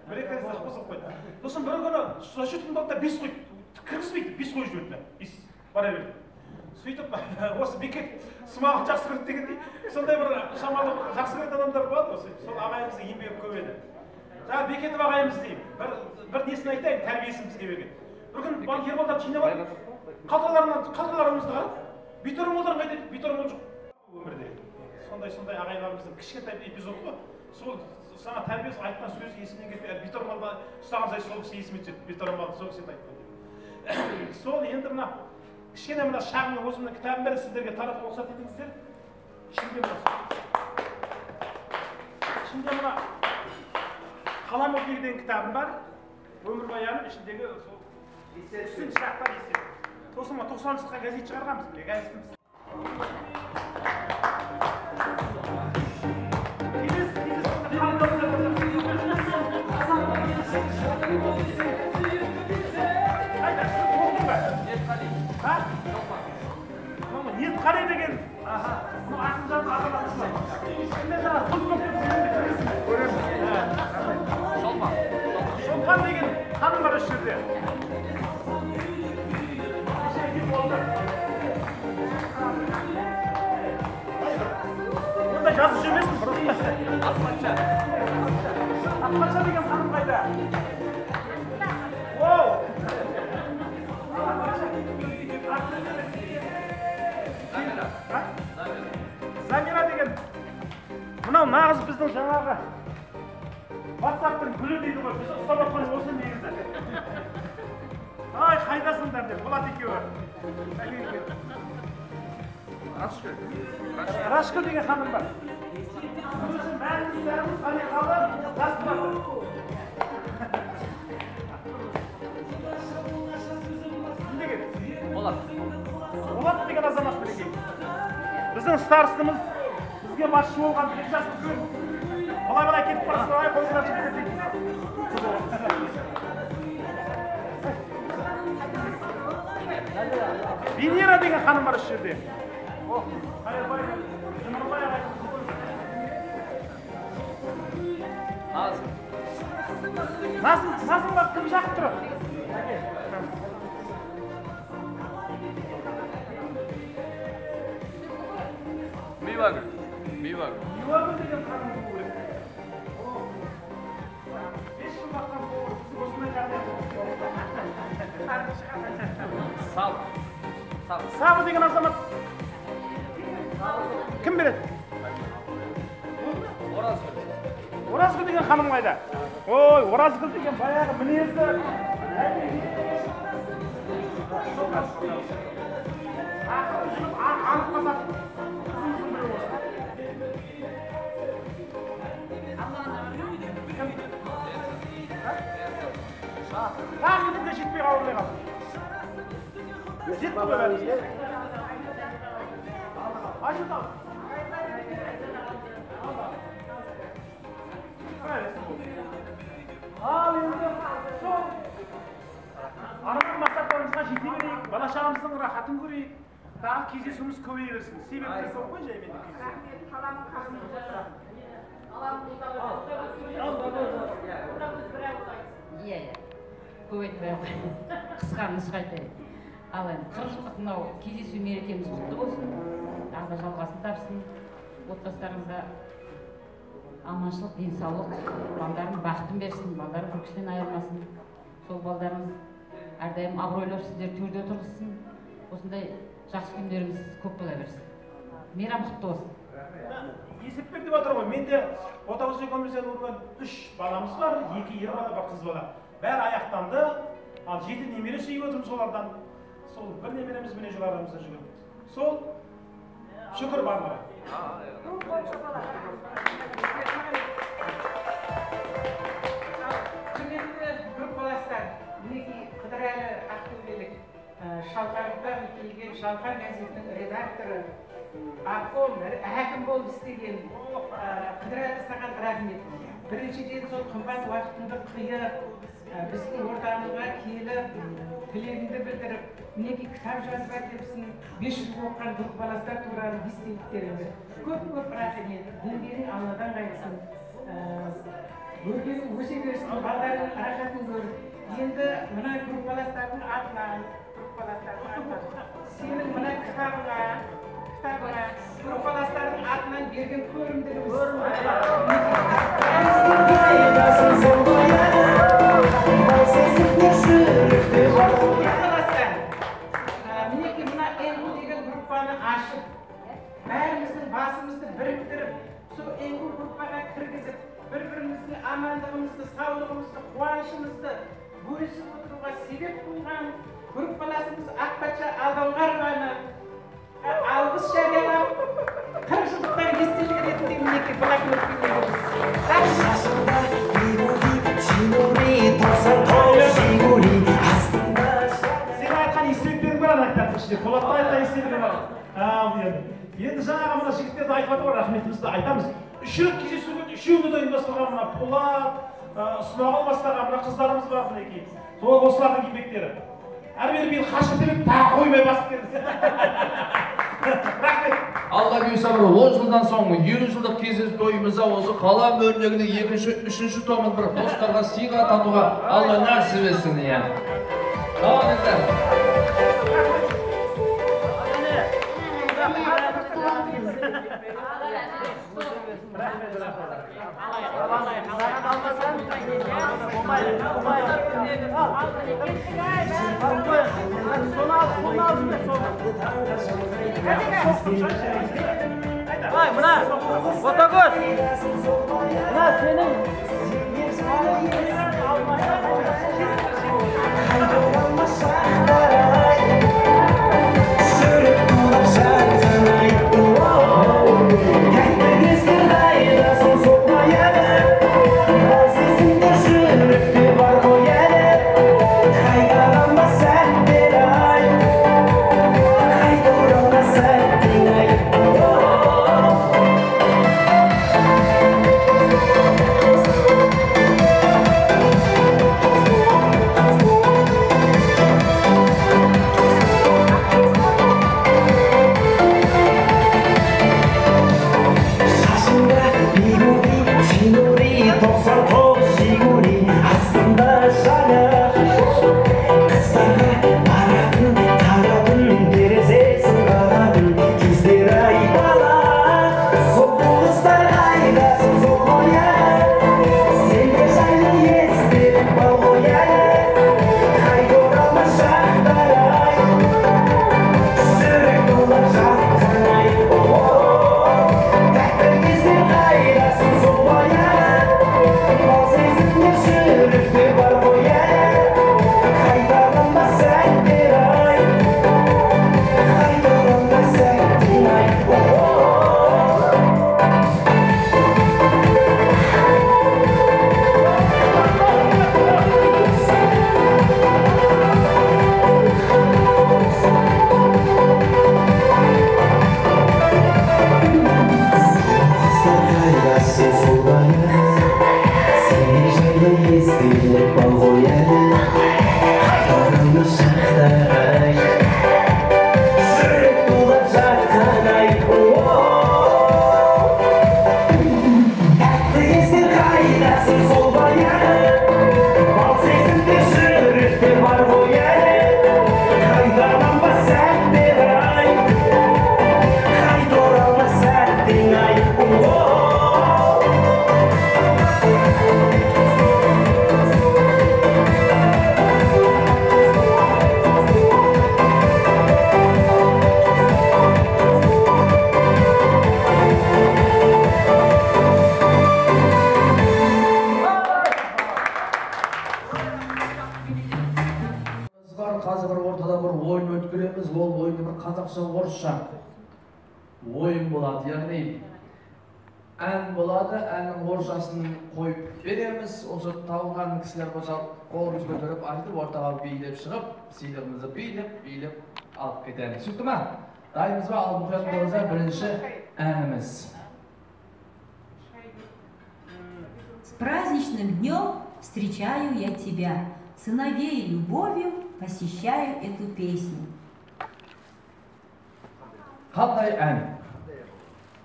Бір-екі ұзақ бұзып қойды. Сосын бір күні расчетымды алды да 5 қой кіргізбейді, 5 қой жіберді. 5 бара берді. Сөйтіп осы Бекет Смағұл жақсы көрді дегендей, сондай бір шамалы жақсы көретін адамдар болады осы. Сол ағайымыздың еңбегі көп еді. Жаңа Бекетов ағайымыз деймін, бір несін айтайын, тәрбиесін бізге берген. Bir gün Ерболдар жинап алып, қалталарымызды қарап, битормолдар қайда еді? Битормол жоқ өмірде. Сондай ағайларымыздың кішкентай эпизод қой. Сол сана тәрбиесі айтқан сөзі есімнен кетпей, битормолды ұстаған сай сол кісі есіме түседі. Битормолды сол кісі айтқан. Сол енді мына кішкене мына шағын өзімнің кітабым бар, сіздерге таратып рұқсат етіңіздер. Ішінде мына қалам оқиды деген кітабым бар. Өмірбаяным ішіндегі сол Üstün şartlar istedim. Tosun 90 жылға газет шығарғанбыз біле, газетіміз. Ниетқали деген Ақынжан азаматымыз бар. Şimdi жаңа сұлтан Шолпан деген ханым бар осы жерде. Burada жазушы емеспін, просто. Атпаша деген ханым қайда? Оу! Замира деген мынау нағыз біздің жаңағы WhatsApp-тың гүлі дейді ғой, біз ұстап жатқан осы негізі. Ай, қайдасыңдар деп, Болат екеуі. Рашкүл деген ханым бар. Өзі мәлімдеріміз салиқалы жас тұрады. Болат деген азамат білеге. Біздің старостымыз бізге басшы болған бір жас үлкен. Қалай кетіп барасың, ай қойғылар шығып кетейін. Венера деген ханым бар осы жерде. Қайырбай, Жұмырбай ағайымыз. Назым бар, кім жақып тұрады? Мивагүл. Мивагүл деген ханым бұл. 5 жыл баққан бұл, осындай жағдай болды. Сабы деген азамат. Кім береді? Оразгүл деген ханым қайда? Ой, Оразгүл деген баяғы мінезді. Ақырын жүріп, анық басады. Тағы едінде жетпей қауырмай қалды. Жетті ғой бәрі. Ашыт ал. Ал енді сол арман мақсаттарымызға жете берейік, бала-шағамыздың рахатын көрейік. Тағы кездесуіміз көбейе берсін. Себептер көп қой жаймен. Рахмет, қаламын қарым. көп айтпай ақ қысқа нұсқа айтайын. Ал енді 40 жылдық мынау кездесу мерекеміз құтты болсын, тағы да жалғасын тапсын. Отбасыларыңызда аманшылық, денсаулық, балдарың бақытын берсін, балдарың күлкісінен айырмасын. Сол балдарыңыз әрдайым абыройлы сіздер төрде отырғызсын. Осындай жақсы күндеріңіз көп бола берсін. Мейрам құтты болсын. Есеп бер деп отыр ғой. Менде отағыз екеумізден urgan 3 баламыз бар, 2 ер бала, 1 қыз бала. Бәрі аяқтанды. Ал 7 немере сүйіп отырмыз солардан. Сол бір немереміз міне жүр арамызда жүрген. Сол шүкір барлығы. Құрметті группаластар, мінекей Қыдырәлі Ақтөбелік Шалқардан келген Шалқар газетінің редакторы, ақом, әкім болып істеген Қыдырәлі саған рахмет. Біріншіден сол қымбат уақытыңды қиып, біздің ортамызға келіп, тілегіңді білдіріп, мінекей кітап жазып әкеліпсің, 500 оқыған группаластар туралы естеліктеріңді. Көп рахмет. Діндерің Алладан қайтсын. Өргенің өсе берсін, балдарының рахатын көріп. Енді мына группаластардың атынан, сенің мына кітабыңа, группаластардың атынан берген көрімдігіміз. Мінекей мына Энгу деген группаны ашып, бәріміздің басымызды біріктіріп, сол Энгу группаға кіргізіп, бір-біріміздің амандығымызды, саулығымызды, қуанышымызды бөлісіп отыруға себеп болған группаласымыз Ақпатша Алдоңғарованы алғыс жариялап, 40 жылдықтан естелік ретінде мінекей блокнот береміз. Сен айтқан естеліктерің бар ана кітаптың ішінде. Болатты айтқан естелігі бар. Енді жаңағы мына жігіттерді айтып отыр ғой, рахметімізді айтамыз. 3 рет кездесуге үшеуіне де ұйымдастырған мына Полат, Смағұл бастаған мына қыздарымыз бар мінекей. Сол осылардың еңбектері. Әрбір биыл қашып келіп тағы қоймай басып келді. Рахмет. Алла бұйырса 10 жылдан соң 20 жылдық кездесу тойымызда осы қалам өрнегінің 2-3 томын бір достарға сыйға татуға Алла нәсіп етсін. Мына Ботагөз, мына сенің Sol bayağı, bal sesinde sürüp қазір бір ортада бір ойын өткіреміз. Ол ойында бір қазақша, орысша ойын болады. Яғни ән болады, әннің орысшасын қойып береміз. Осы табылған кісілер болса қолымыз көтеріп айтып, ортаға билеп шығып, сыйлығымызды билеп алып кетеміз. Түсінікті ме? Дайынбыз ба? Ал мұқият болыңыздар, бірінші әніміз. С праздничным днем встречаю я тебя, сыновей любовью посещаю эту песню. Қандай ән?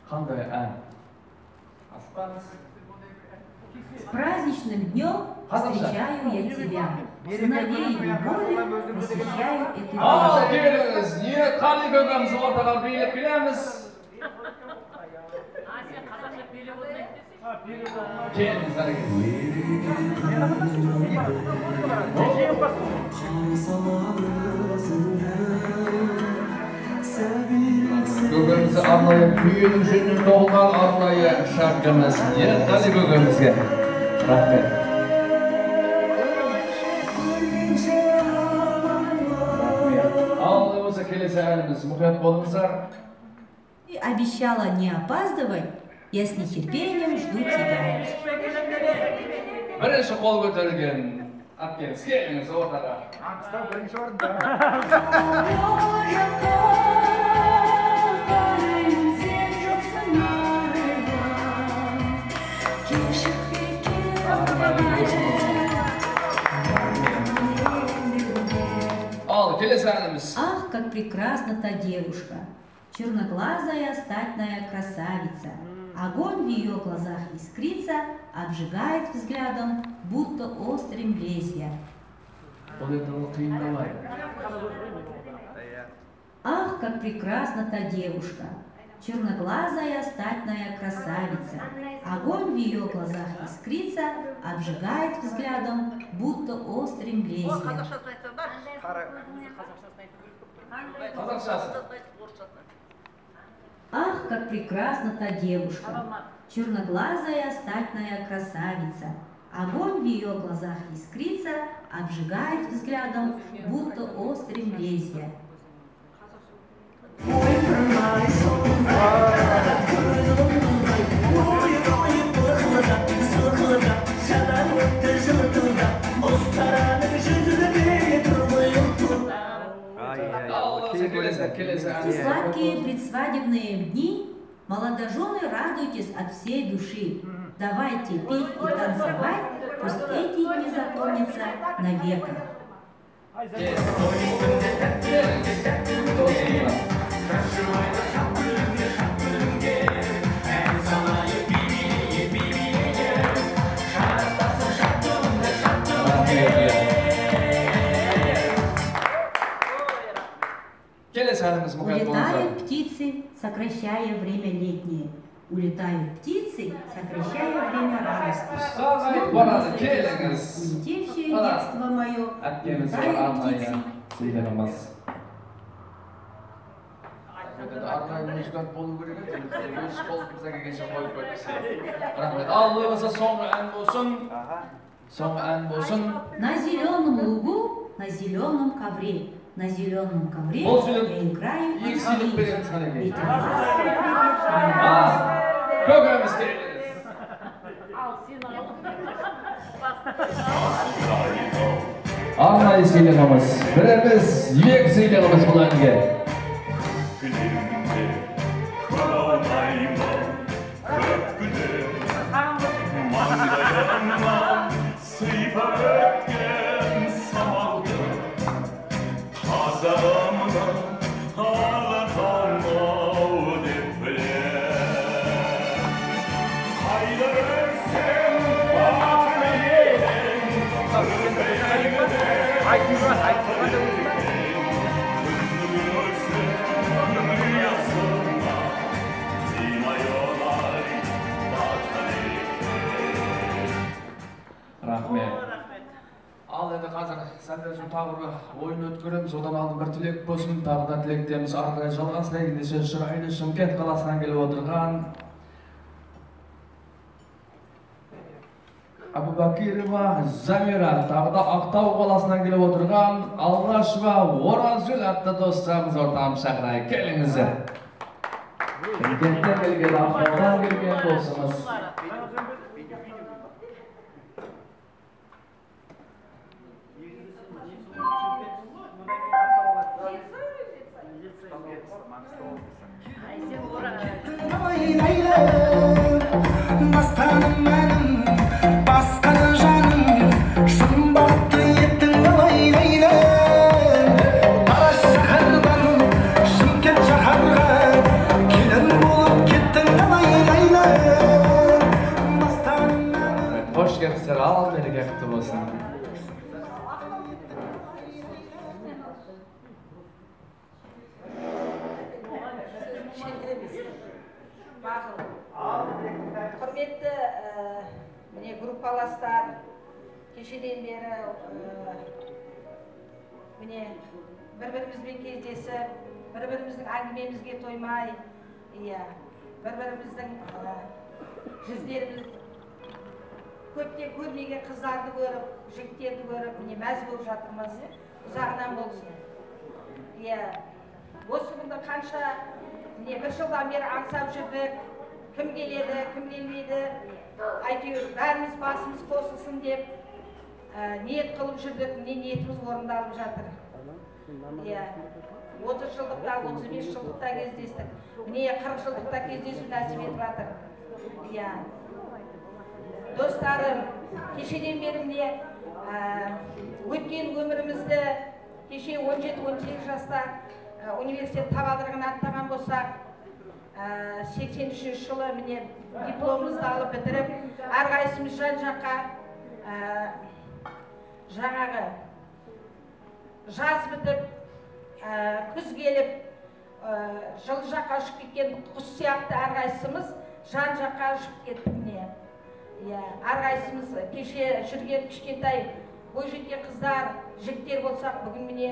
Қандай ән? С праздничным днем встречаю я тебя, сыновей любовью посещаю эту песню. Келіңіз, не қали көкеміз ортаға билеп келеміз. Келіңіз, көкемізді арнайы күйенің жүнін толған арнайы шаркымыз. Не қали көкемізге. Рахмет. Ал осы келесі әніміз. Мұқият болыңыздар. Обещала не опаздывать, я с нетерпением жду тебя. Бірінші қол көтерілген әпкеміз, келіңіз ортаға. Аңқыстау бірінші орында. Ал, келесі әніміз. Ах, как прекрасна та девушка, черноглазая статная красавица. Огонь в ее глазах искрится, обжигает взглядом, будто острым лезвием. Ах, как прекрасна та девушка, черноглазая статная красавица. Огонь в ее глазах искрится, обжигает взглядом, будто острым лезвием. Ах, как прекрасна та девушка, черноглазая статная красавица. Огонь в ее глазах искрится, обжигает взглядом, будто острым лезвием. В сладкие предсвадебные дни молодожены, радуйтесь от всей души. Давайте петь и танцевать, пусть эти дни запомнятся навека. Улетают птицы, сокращая время летнее. Улетают птицы, сокращая время радости. Снова улетевшее детство мое, улетают птицы. Арнайы музыкант болу керек еді, өз қолымызда келгенше қойып қойып. Рахмет. Ал болмаса соңғы ән болсын. Соңғы ән болсын. На зеленом лугу, на зеленом ковре. На зеленом ковре я играю и говорю. Көкеміз келіңіз. Арнайы сыйлығымыз. Біріміз, екі сыйлығымыз бұл әнге. Ал енді қазір сәлден соң тағы бір ойын өткіреміз, одан алдын бір тілек болсын, тағы да тілектеміз арқылай жалғасын. Ендеше шырайлы Шымкент қаласынан келіп отырған Абубакирова Замира, тағы да Ақтау қаласынан келіп отырған Алғашова Оразгүл атты достарымыз ортамыз шақырайық. Келіңіздер. Шымкенттен келген, Ақтаудан келген досымыз. Бастаным мәнім, басқаны жаным, шын бақытты еттің алай-лайлы. Тараз шаһардан Шымкент шаһарға, келін болып кеттің алай-лайлы. Бастаным мәнім. Hoş geldiniz, al merhaba kutlu olsun. Құрметті міне группаластар, кешеден бері міне бір-бірімізбен кездесіп, бір-біріміздің әңгімемізге тоймай, бір-біріміздің жүздеріміз көптен көрмеген қыздарды көріп, жігіттерді көріп, міне мәз болып жатырмыз. Ұзағынан болсын. Осы күнді қанша бір жылдан бері аңсап жүрдік. Кім келеді, кім келмейді, әйтеуір бәріміз басымыз қосылсын деп ниет қылып жүрдік, міне ниетіміз орындалып жатыр. 30 жылдықта, 35 жылдықта кездестік, міне 40 жылдықта кездесу нәсіп етіп жатыр. Достарым, кешеден бері міне өткен өмірімізді, кеше 17-18 жаста университет табалдырығын аттаған болсақ, 83 жылы міне дипломымызды алып бітіріп, әрқайсымыз жан-жаққа жаңағы жаз бітіп, күз келіп, жыл жаққа ұшып кеткен құс сияқты әрқайсымыз жан-жаққа ұшып кеттік міне. Әрқайсымыз кеше жүрген кішкентай бойжеткен қыздар, жігіттер болсақ, бүгін міне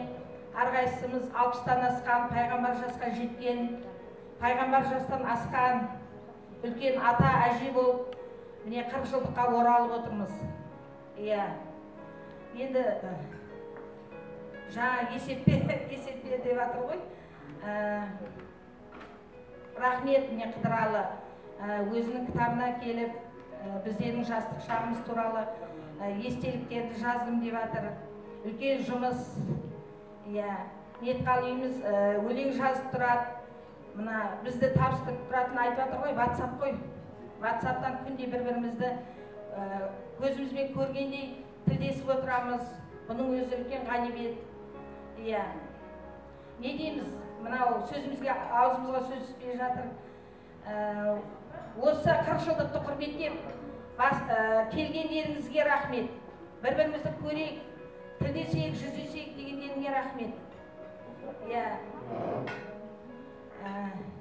әрқайсымыз 60-тан асқан, пайғамбар жасқа жеткен, пайғамбар жастан асқан, үлкен ата әже болып, міне 40 жылдыққа оралып отырмыз. Енді жаңа есеппе деп жатыр ғой. Рахмет міне Қыдыралы өзінің кітабына келіп, біздердің жастық шағымыз туралы естеліктерді жаздым деп жатыр. Үлкен жұмыс. Ниетқалиымыз өлең жазып тұрады. Мына бізді табыстырып тұратын айтып жатыр ғой, WhatsApp қой. WhatsApp-тан күнде бір-бірімізді көзімізбен көргендей тілдесіп отырамыз. Бұның өзі үлкен ғанибет. Не дейміз? Мынау сөзімізге, аузымызға сөз түспей жатыр. Осы 40 жылдықты құрметтеп, келгендеріңізге рахмет. Бір-бірімізді көрейік, тілдесейік, жүздесейік дегендеріңе рахмет.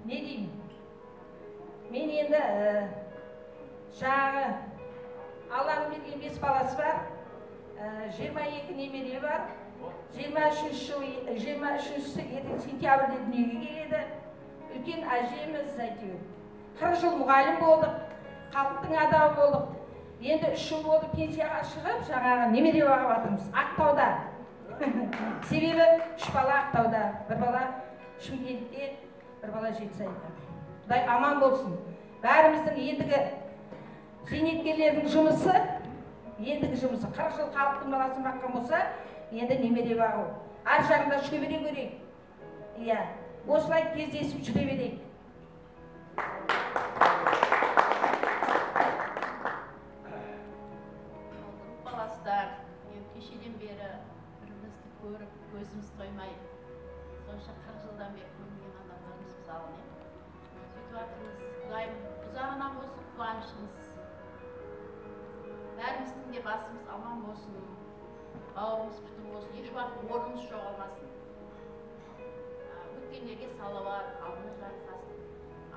Не деймін? Мен енді жаңағы Алланың берген 5 баласы бар, 22 немере бар, 23 сентябрьде дүниеге келеді. Үлкен әжеміз әйтеуір. 40 жыл мұғалім болдық, халықтың адамы болдық. Енді 3 жыл болды пенсияға шығып, жаңағы немере бағып жатырмыз. Ақтауда. Себебі 3 бала Ақтауда, бір бала Шымкентте, бір бала Жетісайда. Құдай аман болсын. Бәріміздің ендігі зейнеткерлердің жұмысы, 40 жыл халықтың баласын баққан болса, енді немере бағу. Ар жағында жүре бере көрейік. Осылай кездесіп жүре берейік. Баластар, кешеден бері бірімізді көріп, көзіміз тоймай, сонша 40 жылдан бері көрмеген адамдарымыз мысалы. Сөйтіп жатырмыз, Құдайым ұзағынан болсын қуанышымыз. Бәріміздің де басымыз аман болсын, бауырымыз бүтін болсын, еш уақыт орнымыз жоғалмасын. Өткендерге салауат, алдымыз жарқасын.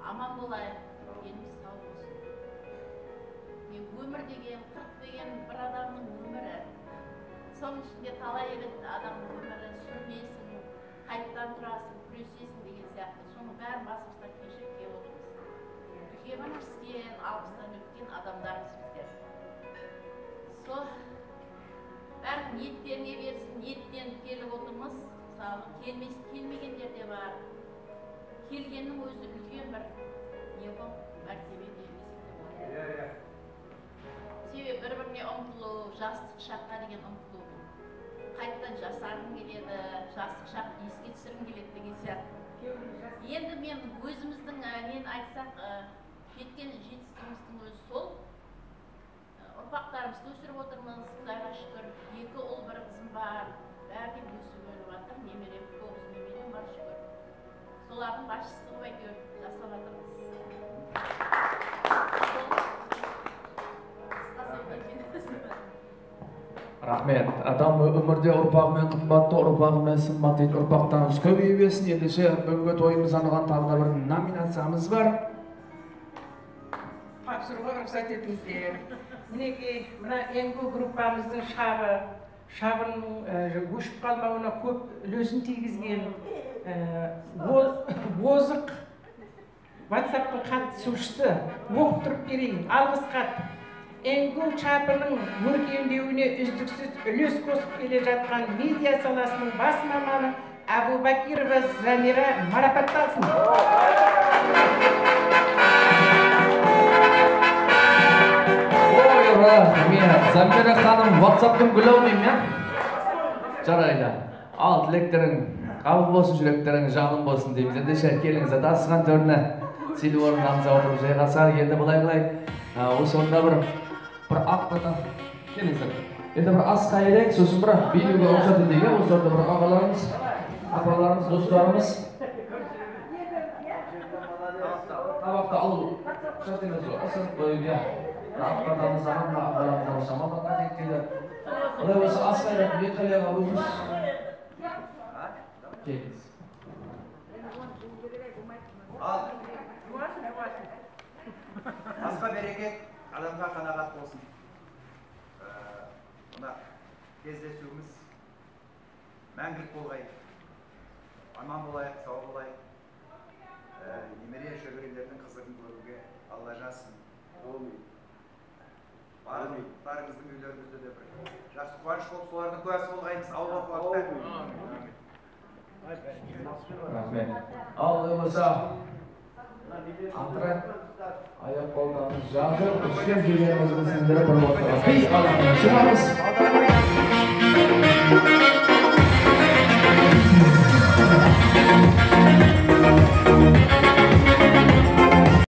Аман болайық, деніміз сау болсын. Өмір деген, 40 деген бір адамның өмірі. Соның ішінде талай адамның өмірі, сүрмейсің, қайттан тұрасың, күресесің деген сияқты. Соның бәрін басымыздан кешіп келіп отырмыз. Үлкен піскен, 60-тан өткен адамдармыз біздер. Сол бәрі ниеттеріне берсін, ниеттеніп келіп отырмыз. Мысалы, келмегендер де бар. Келгеннің өзі үлкен бір не бұл мәртебе дейміз. Себебі бір-біріне ұмтылу, жастық шаққа деген ұмтылу. Қайттан жасарым келеді, жастық шақ еске түсірім келеді деген сияқты. Енді мен өзіміздің нені айтсақ, жеткен жетістігіміздің өзі сол. Ұрпақтарымызды өсіріп отырмыз, Құдайға шүкір. 2 ұл, 1 қызым бар. Бәріне өсіп өніп жатыр. Немерем 9 немерем бар шүкір. Солардың басшысы әйтеуір жасап жатырмыз. Рахмет. Адам өмірде ұрпағымен қымбатты, ұрпағымен сымбат дейді. Ұрпақтарымыз көбейе берсін. Ендеше бүгінгі тойымыз анаған тағы да бір номинациямыз бар. Тапсыруға рұқсат етіңіздер. Мінекей, мына Енгу группамыздың шабының өшіп қалмауына көп үлесін тигізген озық WhatsApp-қа қатысушысы оқып тұрып берейін. Алғыс хат. Енгу шабының өркендеуіне үздіксіз үлес қосып келе жатқан медиа саласының бас маманы Абубакирова Замира марапатталсын. Рахмет. Замира ханым, WhatsApp-тың гүлі ойнайым, я? Жарайды. Ал, тілектерің, қабыл болсын, жүректерің, жаным болсын дейміз. Ендеше, келіңіз, атасыған төріне силі орнымызға отырып жайғасар. Енді бұлай қылай, осы орында бір ақтата. Келіңіздер. Енді бір ас қайырайық, сосын бір билеуге рұқсат етейік. Осы орында бір ағаларымыз, апаларымыз, достарымыз. Табақты алу. Шартыңыз осынып қойып, ақтатамыз ағамда ағаларымызға шамалдаққа тектейді. Олай осы ас қайрат бек қалияға өзіміз. Келіңіз. Ал. Асқа берекет, адамға қанағат болсын. Мына кездесуіміз мәңгілік болғайық. Аман болайық, сау болайық. Немере шөберелердің қызығын көруге Алла жазсын. Барымыздың үйлерімізде де бір жақсы қуаныш болып, солардың куәсі болғаймыз. Алла қуатта. Рахмет. Ал болса, антырай, аяқ қолдарымыз жазып, үшкен жүргенімізді сендіріп бір отырмыз. Біз қаламыз, шығамыз.